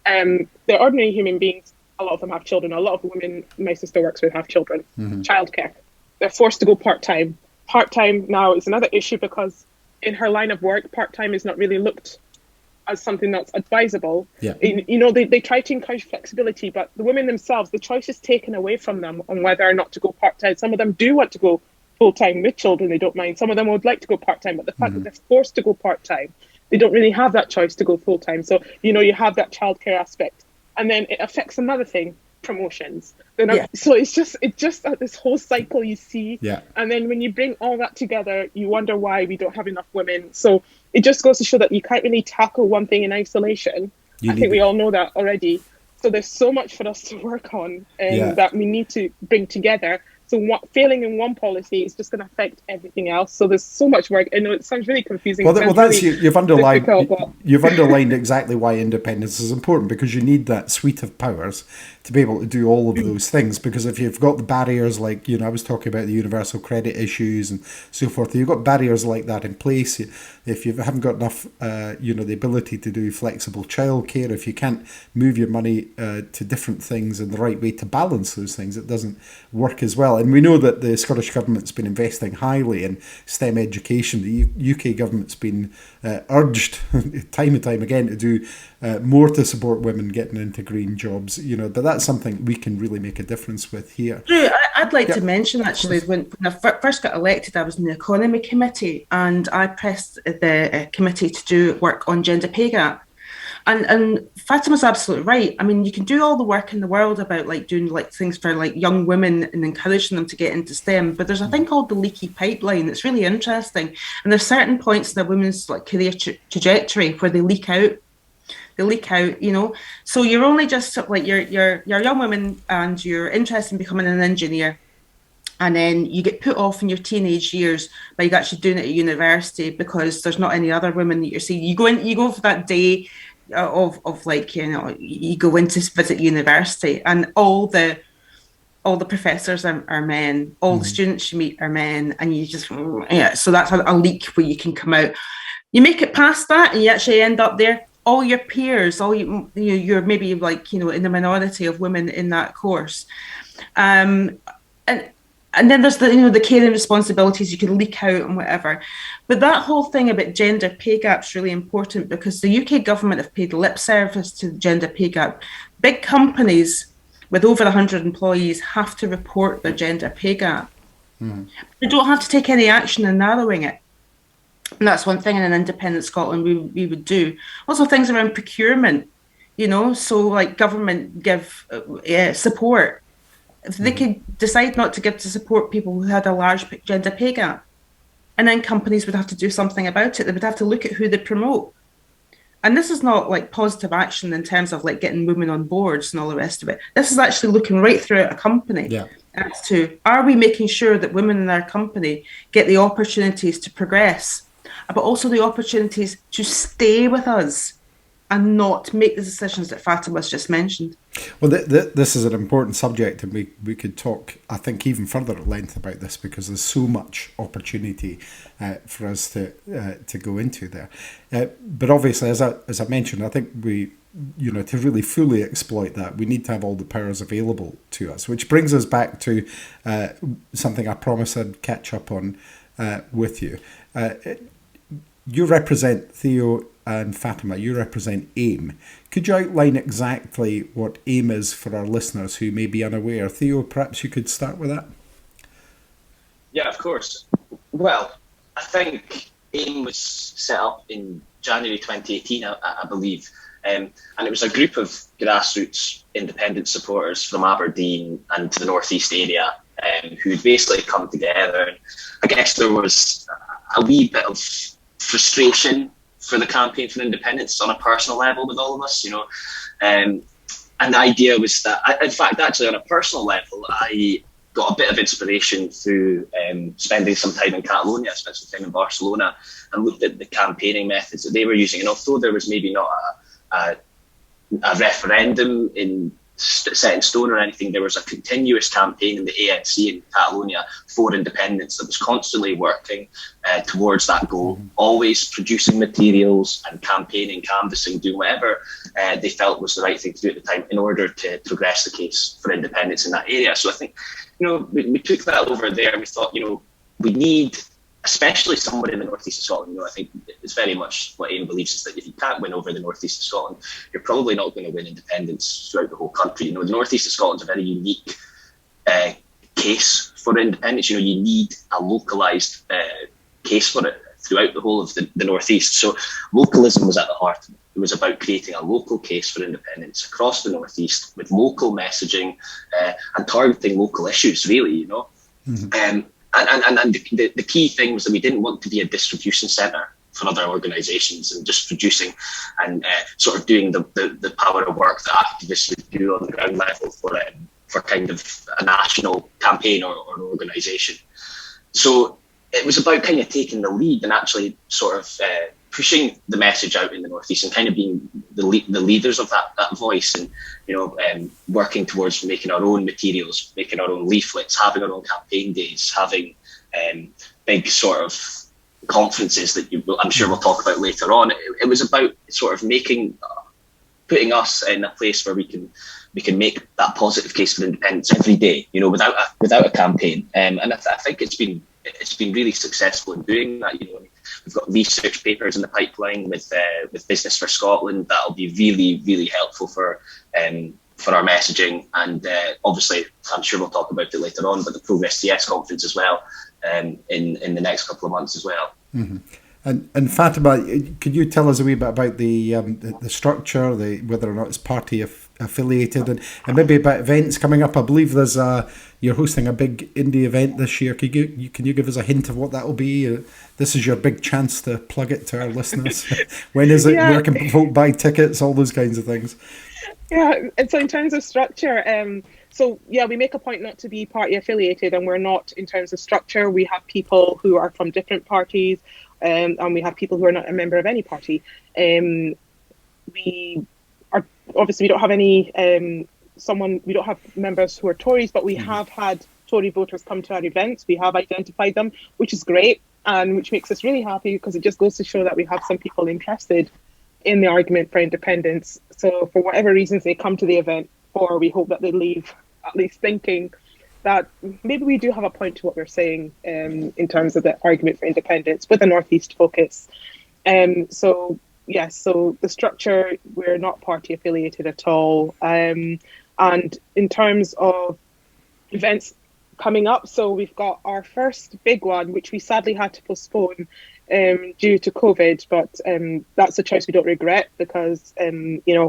They're ordinary human beings. A lot of them have children. A lot of the women my sister works with have children. Childcare. They're forced to go part-time. Part-time now is another issue, because in her line of work, part-time is not really looked as something that's advisable. You know, they try to encourage flexibility, but the women themselves, the choice is taken away from them on whether or not to go part-time. Some of them do want to go full-time with children, they don't mind. Some of them would like to go part-time, but the fact that they're forced to go part-time, they don't really have that choice to go full-time. So, you know, you have that childcare aspect. And then it affects another thing, promotions. So it's just this whole cycle you see. And then when you bring all that together, you wonder why we don't have enough women. So it just goes to show that you can't really tackle one thing in isolation. I think we all know that already. So there's so much for us to work on that we need to bring together. So failing in one policy is just going to affect everything else. So there's so much work. I know it sounds really confusing. Well, that's really you've underlined exactly why independence is important, because you need that suite of powers to be able to do all of those things. Because if you've got the barriers, like, you know, I was talking about the universal credit issues and so forth, you've got barriers like that in place. If you haven't got enough, the ability to do flexible childcare, if you can't move your money to different things in the right way to balance those things, it doesn't work as well. And we know that the Scottish Government's been investing highly in STEM education. The UK Government's been urged time and time again to do more to support women getting into green jobs. You know, but that's something we can really make a difference with here. Drew, I'd like to mention, actually, when I first got elected, I was in the Economy Committee, and I pressed the committee to do work on gender pay gap. And Fatima's absolutely right. I mean, you can do all the work in the world about like doing like things for like young women and encouraging them to get into STEM. But there's a thing called the Leaky Pipeline that's really interesting. And there's certain points in a women's like career trajectory where they leak out. You know. So you're only just like you're a young woman and you're interested in becoming an engineer. And then you get put off in your teenage years by you actually doing it at university because there's not any other women that you're seeing. You go for that day of like, you know, you go in to visit university and all the professors are men, all the students you meet are men, and you just, so that's a leak where you can come out. You make it past that and you actually end up there. All your peers, you're maybe like, you know, in the minority of women in that course. And then there's the caring responsibilities, you can leak out and whatever. But that whole thing about gender pay gap is really important, because the UK government have paid lip service to the gender pay gap. Big companies with over 100 employees have to report their gender pay gap. They don't have to take any action in narrowing it. And that's one thing in an independent Scotland we would do. Also things around procurement, you know, so like government give support. If they could decide not to give to support people who had a large gender pay gap, and then companies would have to do something about it. They would have to look at who they promote. And this is not like positive action in terms of like getting women on boards and all the rest of it. This is actually looking right throughout a company as to, are we making sure that women in our company get the opportunities to progress, but also the opportunities to stay with us and not make the decisions that Fatima's just mentioned. Well, this is an important subject, and we could talk, I think, even further at length about this, because there's so much opportunity for us to go into there. But obviously, as I mentioned, I think we, you know, to really fully exploit that, we need to have all the powers available to us, which brings us back to something I promised I'd catch up on with you. You represent, Theo, and Fatima, you represent AIM. Could you outline exactly what AIM is for our listeners who may be unaware? Theo, perhaps you could start with that? Yeah, of course. Well, I think AIM was set up in January 2018, I believe. And it was a group of grassroots independent supporters from Aberdeen and the North East area who'd basically come together. And I guess there was a wee bit of frustration for the campaign for independence on a personal level with all of us, and the idea was that, in fact, actually on a personal level, I got a bit of inspiration through spending some time in Catalonia, spent some time in Barcelona, and looked at the campaigning methods that they were using. And although there was maybe not a referendum set in stone or anything, there was a continuous campaign in the ANC in Catalonia for independence that was constantly working towards that goal, always producing materials and campaigning, canvassing, doing whatever they felt was the right thing to do at the time in order to progress the case for independence in that area. So I think, we took that over there and we thought, we need, especially somewhere in the northeast of Scotland. I think it's very much what AIM believes, is that if you can't win over the northeast of Scotland, you're probably not going to win independence throughout the whole country. The northeast of Scotland's a very unique case for independence. You need a localised case for it throughout the whole of the northeast. So localism was at the heart of it. It was about creating a local case for independence across the northeast with local messaging and targeting local issues, really. And the key thing was that we didn't want to be a distribution centre for other organisations and just producing and sort of doing the power of work that activists would do on the ground level for kind of a national campaign or an organisation. So it was about kind of taking the lead and actually sort of pushing the message out in the northeast and kind of being the leaders of that voice, and working towards making our own materials, making our own leaflets, having our own campaign days, having big sort of conferences that I'm sure we'll talk about later on. It was about sort of putting us in a place where we can make that positive case for independence every day, without a campaign. And I think it's been really successful in doing that. We've got research papers in the pipeline with Business for Scotland that'll be really, really helpful for our messaging. And obviously, I'm sure we'll talk about it later on, but the Progress CS conference as well in the next couple of months as well. Mm-hmm. And Fatima, could you tell us a wee bit about the structure, whether or not it's party affiliated, and maybe about events coming up? I believe you're hosting a big indie event this year. Can you give us a hint of what that will be? This is your big chance to plug it to our listeners. When is it? Yeah. Where can folk buy tickets? All those kinds of things. Yeah, and so in terms of structure, we make a point not to be party affiliated, and we're not in terms of structure. We have people who are from different parties, and we have people who are not a member of any party. We don't have any we don't have members who are Tories, but we have had Tory voters come to our events. We have identified them, which is great, and which makes us really happy, because it just goes to show that we have some people interested in the argument for independence. So for whatever reasons they come to the event, or we hope that they leave at least thinking that maybe we do have a point to what we're saying in terms of the argument for independence with a Northeast focus. So the structure, we're not party affiliated at all. And in terms of events coming up, so we've got our first big one, which we sadly had to postpone due to COVID, but that's a choice we don't regret, because the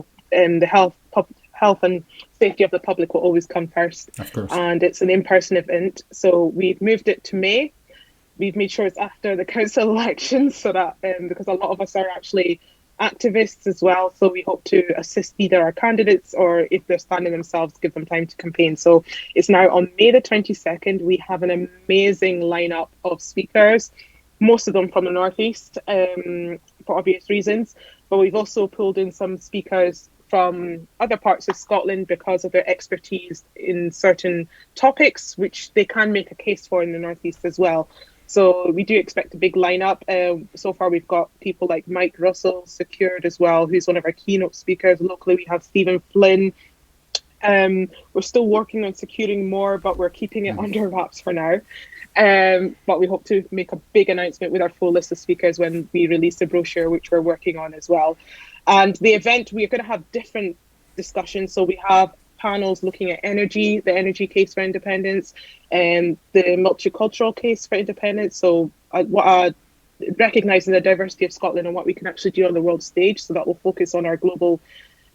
health and safety of the public will always come first. Of course. And it's an in-person event, so we've moved it to May. We've made sure it's after the council elections, so that because a lot of us are actually activists as well, so we hope to assist either our candidates, or if they're standing themselves, give them time to campaign. So it's now on May the 22nd. We have an amazing lineup of speakers, most of them from the Northeast, for obvious reasons, but we've also pulled in some speakers from other parts of Scotland because of their expertise in certain topics, which they can make a case for in the Northeast as well. So we do expect a big lineup. So far, we've got people like Mike Russell secured as well, who's one of our keynote speakers. Locally, we have Stephen Flynn, We're still working on securing more, but we're keeping it under wraps for now. But we hope to make a big announcement with our full list of speakers when we release the brochure, which we're working on as well. And the event, we're going to have different discussions. So we have panels looking at energy, the energy case for independence, and the multicultural case for independence. So recognising the diversity of Scotland and what we can actually do on the world stage. So that will focus on our global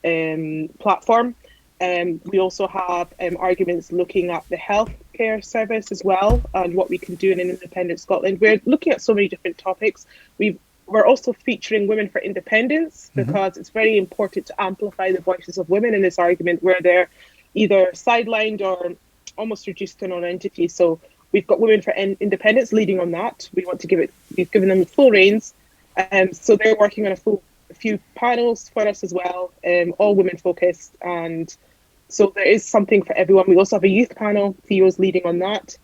platform. We also have arguments looking at the healthcare service as well and what we can do in an independent Scotland. We're looking at so many different topics. We're also featuring Women for Independence because it's very important to amplify the voices of women in this argument where they're either sidelined or almost reduced to non-entity. So we've got Women for Independence leading on that. We've given them full reins. So they're working on a few panels for us as well, all women focused. And so there is something for everyone. We also have a youth panel. Theo's leading on that.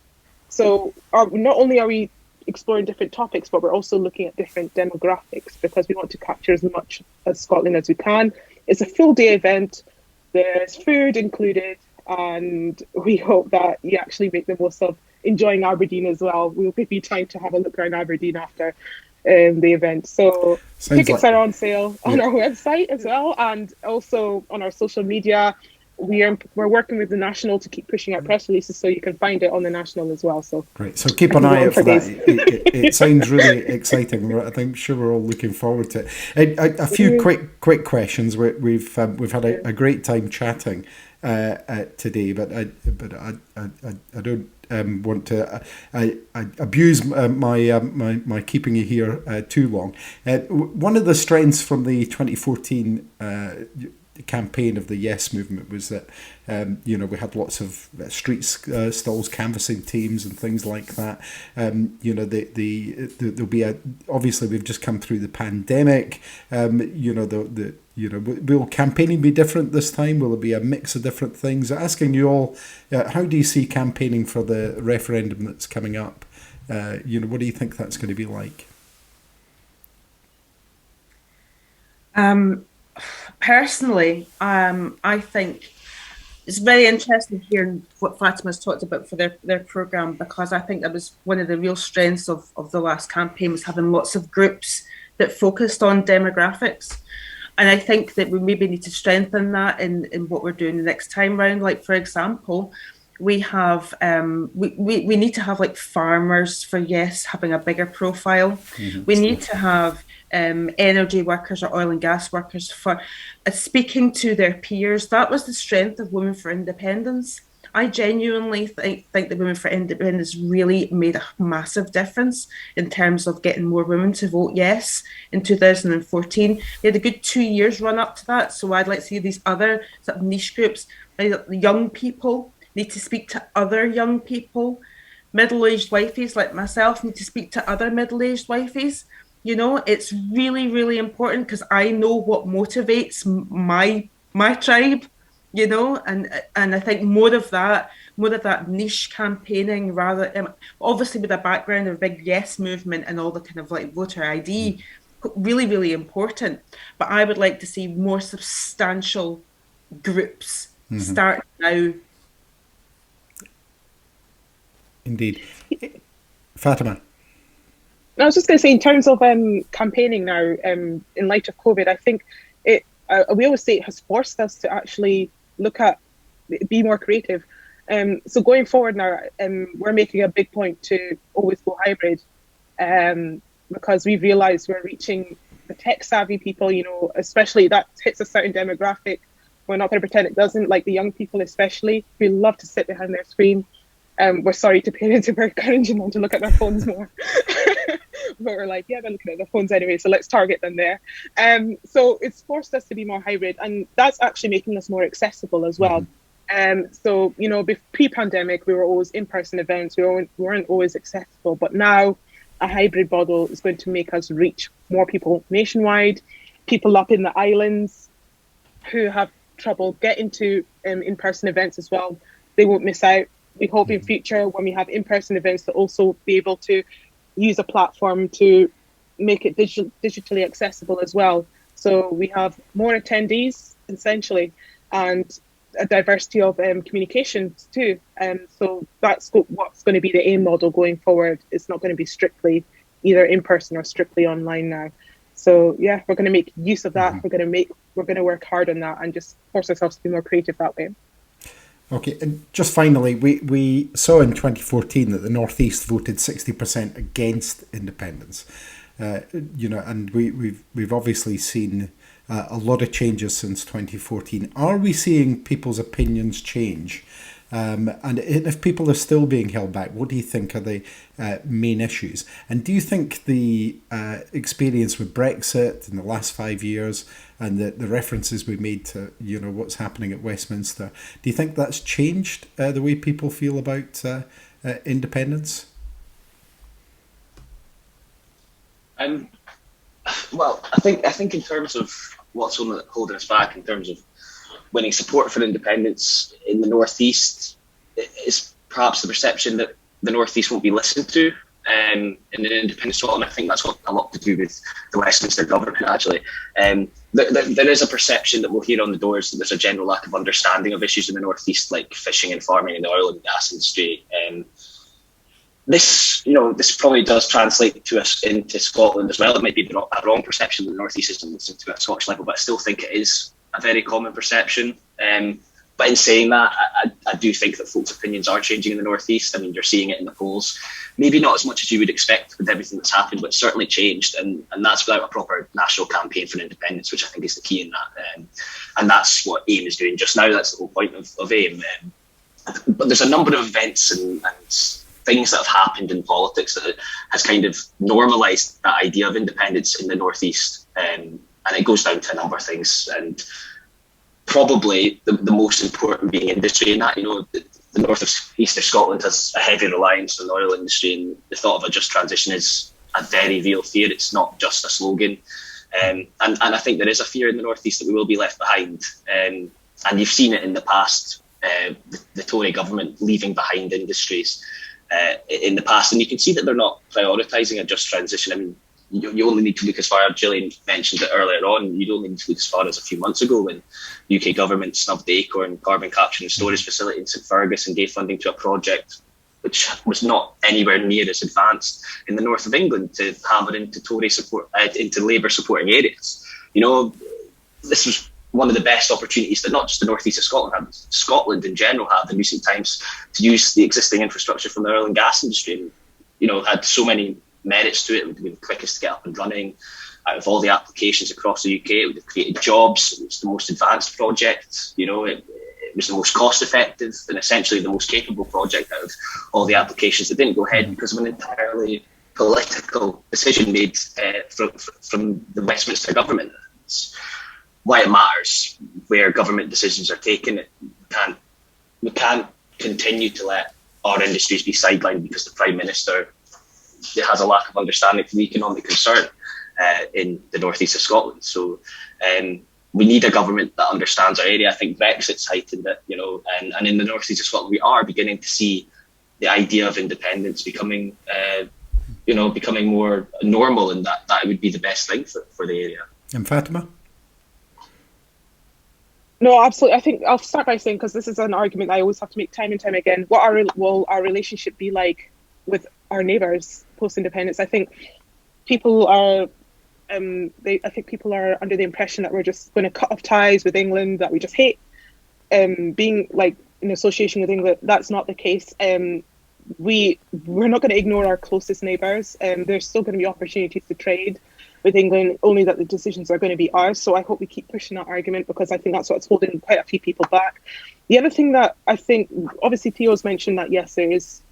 So not only are we exploring different topics, but we're also looking at different demographics because we want to capture as much as Scotland as we can. It's a full day event. There's food included, and we hope that you actually make the most of enjoying Aberdeen as well. We'll give you time to have a look around Aberdeen after the event. So tickets are on sale on our website as well, and also on our social media. We're working with the National to keep pushing out press releases, so you can find it on the National as well. So great. So keep an eye out for that. It sounds really exciting. I'm sure we're all looking forward to it. A few quick questions. We've had a great time chatting today, but I don't want to abuse my keeping you here too long. One of the strengths from the 2014 campaign of the Yes movement was that we had lots of street stalls, canvassing teams, and things like that. There'll be obviously we've just come through the pandemic. Will campaigning be different this time? Will it be a mix of different things? Asking you all, how do you see campaigning for the referendum that's coming up? What do you think that's going to be like? Personally, I think it's very interesting hearing what Fatima's talked about for their programme, because I think that was one of the real strengths of the last campaign, was having lots of groups that focused on demographics. And I think that we maybe need to strengthen that in what we're doing the next time round. Like, for example, we have we need to have like farmers for Yes having a bigger profile. We need to have energy workers or oil and gas workers for speaking to their peers. That was the strength of Women for Independence. I genuinely think that Women for Independence really made a massive difference in terms of getting more women to vote yes in 2014. They had a good 2 years run up to that. So I'd like to see these other sort of niche groups, like young people need to speak to other young people. Middle-aged wifeys like myself need to speak to other middle-aged wifeys. It's really, really important, because I know what motivates my tribe, and I think more of that niche campaigning, rather obviously with a background of a big Yes movement and all the kind of like voter ID, really, really important. But I would like to see more substantial groups start now. Indeed. Fatima. I was just going to say, in terms of campaigning now, in light of COVID, I think we always say it has forced us to actually be more creative. So going forward now, we're making a big point to always go hybrid, because we've realised we're reaching the tech-savvy people, especially that hits a certain demographic. We're not going to pretend it doesn't, like the young people especially, who love to sit behind their screen. We're sorry to parents who are encouraging them to look at their phones more. But we're like, yeah, they're looking at their phones anyway, so let's target them there. So it's forced us to be more hybrid, and that's actually making us more accessible as well. So, pre-pandemic, we were always in-person events. We weren't always accessible, but now a hybrid model is going to make us reach more people nationwide, people up in the islands who have trouble getting to in-person events as well. They won't miss out. We hope in future, when we have in-person events, to also be able to use a platform to make it digitally accessible as well. So we have more attendees, essentially, and a diversity of communications too. So that's what's going to be the aim model going forward. It's not going to be strictly either in person or strictly online now. So yeah, we're going to make use of that. Mm-hmm. We're going to work hard on that and just force ourselves to be more creative that way. Okay, and just finally, we saw in 2014 that the Northeast voted 60% against independence. And we've obviously seen a lot of changes since 2014. Are we seeing people's opinions change? And if people are still being held back, what do you think are the main issues? And do you think the experience with Brexit in the last 5 years and the references we made to what's happening at Westminster, do you think that's changed the way people feel about independence? Well, I think in terms of what's holding us back, in terms of winning support for independence in the Northeast, is perhaps the perception that the Northeast won't be listened to in an independent Scotland. I think that's got a lot to do with the Westminster government, actually. There is a perception that we'll hear on the doors that there's a general lack of understanding of issues in the Northeast, like fishing and farming and the oil and gas industry. This probably does translate to us into Scotland as well. It might be a wrong perception that the Northeast isn't listened to at a Scottish level, but I still think it is a very common perception. But in saying that, I do think that folks' opinions are changing in the Northeast. I mean, you're seeing it in the polls. Maybe not as much as you would expect with everything that's happened, but certainly changed. And that's without a proper national campaign for independence, which I think is the key in that. And that's what AIM is doing just now. That's the whole point of AIM. But there's a number of events and things that have happened in politics that has kind of normalised that idea of independence in the Northeast. And it goes down to a number of things. And probably the most important being industry in that. The north of east of Scotland has a heavy reliance on the oil industry, and the thought of a just transition is a very real fear. It's not just a slogan. And I think there is a fear in the Northeast that we will be left behind. And you've seen it in the past, the Tory government leaving behind industries in the past. And you can see that they're not prioritising a just transition. I mean, you only need to look as far, Gillian mentioned it earlier on, you'd only need to look as far as a few months ago when UK government snubbed the Acorn carbon capture and storage facility in St Fergus and gave funding to a project which was not anywhere near as advanced in the north of England to hammer into Tory support, into Labour supporting areas. This was one of the best opportunities that not just the northeast of Scotland had, Scotland in general had in recent times to use the existing infrastructure from the oil and gas industry. And, had so many merits to it. It would have been the quickest to get up and running. Out of all the applications across the UK, it would have created jobs. It was the most advanced project. It was the most cost effective and essentially the most capable project out of all the applications that didn't go ahead because of an entirely political decision made from the Westminster government. It's why it matters where government decisions are taken. We can't continue to let our industries be sidelined because the Prime Minister has a lack of understanding for the economic concern in the northeast of Scotland. So we need a government that understands our area. I think Brexit's heightened it, and in the northeast of Scotland, we are beginning to see the idea of independence becoming more normal, and that would be the best thing for the area. And Fatima? No, absolutely. I think I'll start by saying, because this is an argument I always have to make time and time again, what will our relationship be like with our neighbours post-independence? I think people are people are under the impression that we're just going to cut off ties with England, that we just hate being like in association with England. That's not the case. We're not going to ignore our closest neighbours. There's still going to be opportunities to trade with England, only that the decisions are going to be ours. So I hope we keep pushing that argument, because I think that's what's holding quite a few people back. The other thing that I think, obviously Theo's mentioned that yes, there is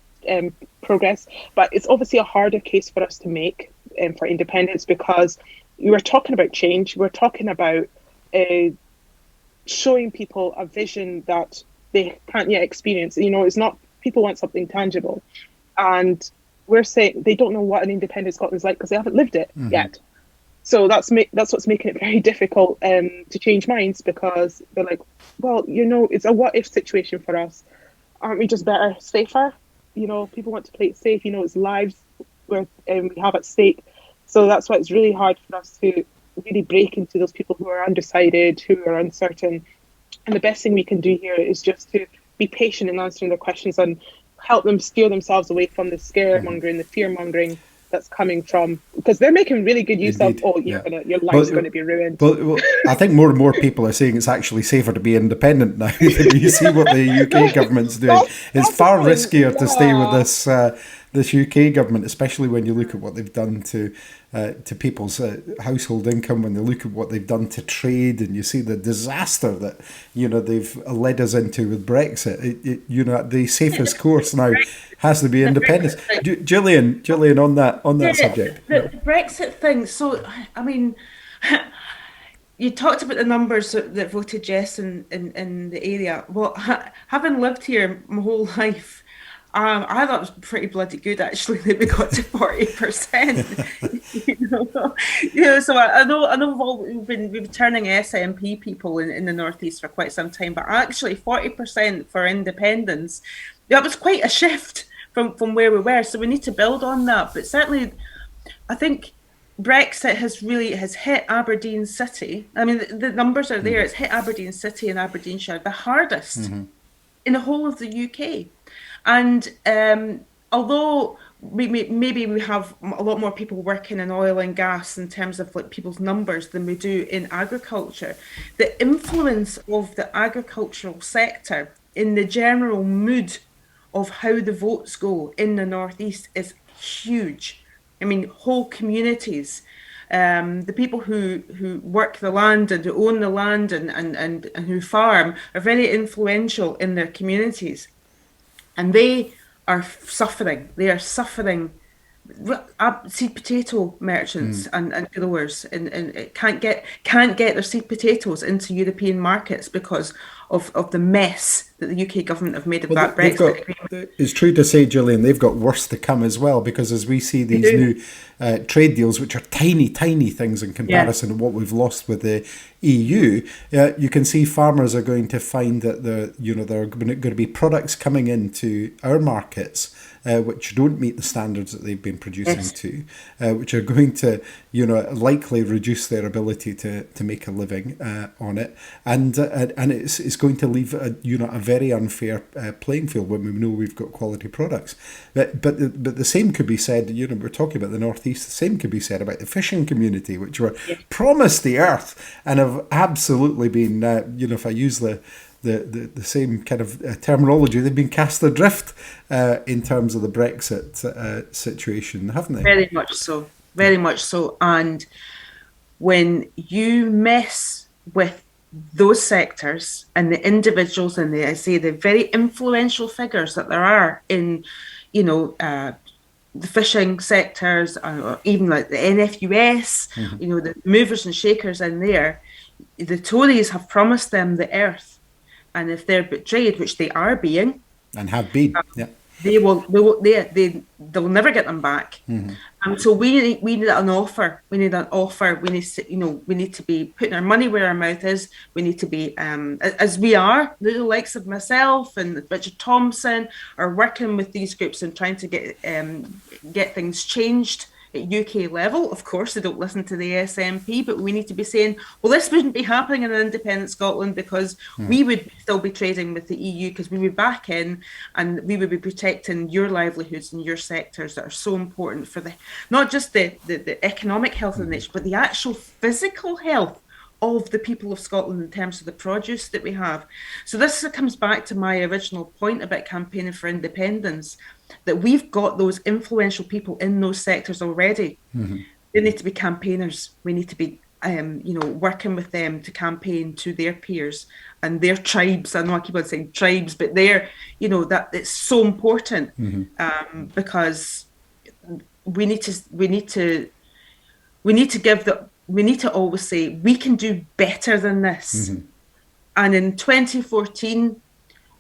progress, but it's obviously a harder case for us to make for independence, because we're talking about change. We're talking about showing people a vision that they can't yet experience. It's not, people want something tangible, and we're saying they don't know what an independent Scotland is like because they haven't lived it yet. So that's what's making it very difficult to change minds, because they're like, well, it's a what if situation for us. Aren't we just better, safer? People want to play it safe. It's lives where we have at stake. So that's why it's really hard for us to really break into those people who are undecided, who are uncertain, And the best thing we can do here is just to be patient in answering their questions and help them steer themselves away from the scaremongering, the fear-mongering that's coming from, because they're making really good use Indeed. of, your life's going to be ruined. Well, I think more and more people are saying it's actually safer to be independent now. You see what the UK government's doing. It's far riskier to stay with this UK government, especially when you look at what they've done to people's household income, when they look at what they've done to trade, and you see the disaster that they've led us into with Brexit. The safest course now has to be independence. Gillian, on that subject. The Brexit thing. So, I mean, you talked about the numbers that voted yes in the area. Well, having lived here my whole life, I thought it was pretty bloody good actually that we got to 40%. So I know we've been turning SNP people in the northeast for quite some time, but actually 40% for independence, that was quite a shift from where we were. So we need to build on that. But certainly, I think Brexit has hit Aberdeen City. I mean, the numbers are there. It's hit Aberdeen City and Aberdeenshire the hardest in the whole of the UK. And although maybe we have a lot more people working in oil and gas in terms of like people's numbers than we do in agriculture, the influence of the agricultural sector in the general mood of how the votes go in the northeast is huge. I mean, whole communities, the people who work the land and who own the land and who farm are very influential in their communities. And they are suffering. They are suffering. Seed potato merchants and growers and can't get their seed potatoes into European markets because of the mess that the UK government have made of that Brexit agreement. It's true to say, Gillian, they've got worse to come as well, because as we see these new trade deals, which are tiny things in comparison to what we've lost with the EU, you can see farmers are going to find that there are going to be products coming into our markets which don't meet the standards that they've been producing which are going to likely reduce their ability to make a living on it, and it's going to leave a very unfair playing field when we know we've got quality products. But the same could be said. We're talking about the northeast. The same could be said about the fishing community, which were promised the earth and have absolutely been, if I use the same kind of terminology, they've been cast adrift in terms of the Brexit situation, haven't they? Very much so. Very much so. And when you mess with those sectors and the individuals and the very influential figures that there are in, the fishing sectors, or even like the NFUS, the movers and shakers in there, the Tories have promised them the earth. And if they're betrayed, which they are being, and have been, they'll never get them back. So we need an offer. We need an offer. We need to be putting our money where our mouth is. We need to be, as we are, the likes of myself and Richard Thompson are working with these groups and trying to get things changed at UK level. Of course, they don't listen to the SNP, but we need to be saying, well, this wouldn't be happening in an independent Scotland because we would still be trading with the EU, because we would be back in and we would be protecting your livelihoods and your sectors that are so important for not just the economic health of the nation, but the actual physical health of the people of Scotland in terms of the produce that we have. So this comes back to my original point about campaigning for independence, that we've got those influential people in those sectors already. They need to be campaigners. We need to be working with them to campaign to their peers and their tribes. I know I keep on saying tribes, but that it's so important because we need to always say we can do better than this. And in 2014,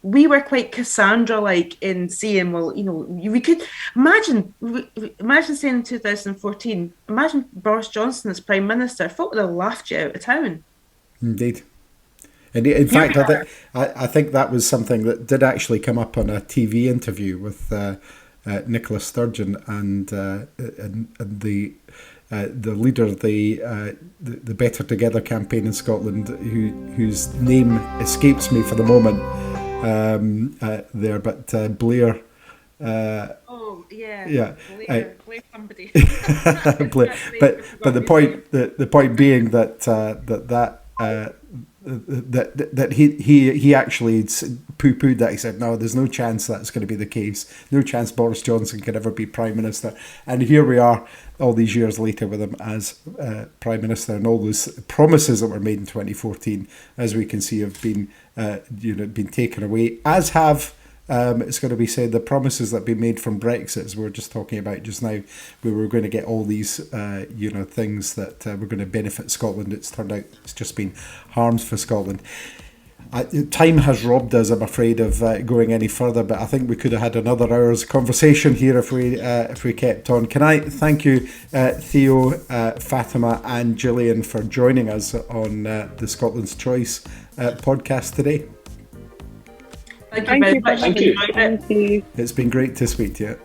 we were quite Cassandra-like in saying, well, we could imagine saying in 2014, imagine Boris Johnson as Prime Minister. Folk would have laughed you out of town. Indeed. And in fact, I think that was something that did actually come up on a TV interview with Nicola Sturgeon and the the leader of the Better Together campaign in Scotland, whose name escapes me for the moment there, but Blair. Blair somebody. Blair. But the point being that he actually poo-pooed that. He said, no, there's no chance that's going to be the case. No chance Boris Johnson could ever be Prime Minister. And here we are all these years later with him as Prime Minister, and all those promises that were made in 2014, as we can see, have been been taken away, as have it's going to be said the promises that have been made from Brexit, as we were just talking about just now. We were going to get all these things that were going to benefit Scotland. It's turned out it's just been harms for Scotland. Time has robbed us, I'm afraid, of going any further, but I think we could have had another hour's conversation here if we kept on. Can I thank you, Theo, Fatima and Gillian, for joining us on the Scotland's Choice podcast today. Thank you very much. Thank you. It's been great to speak to you.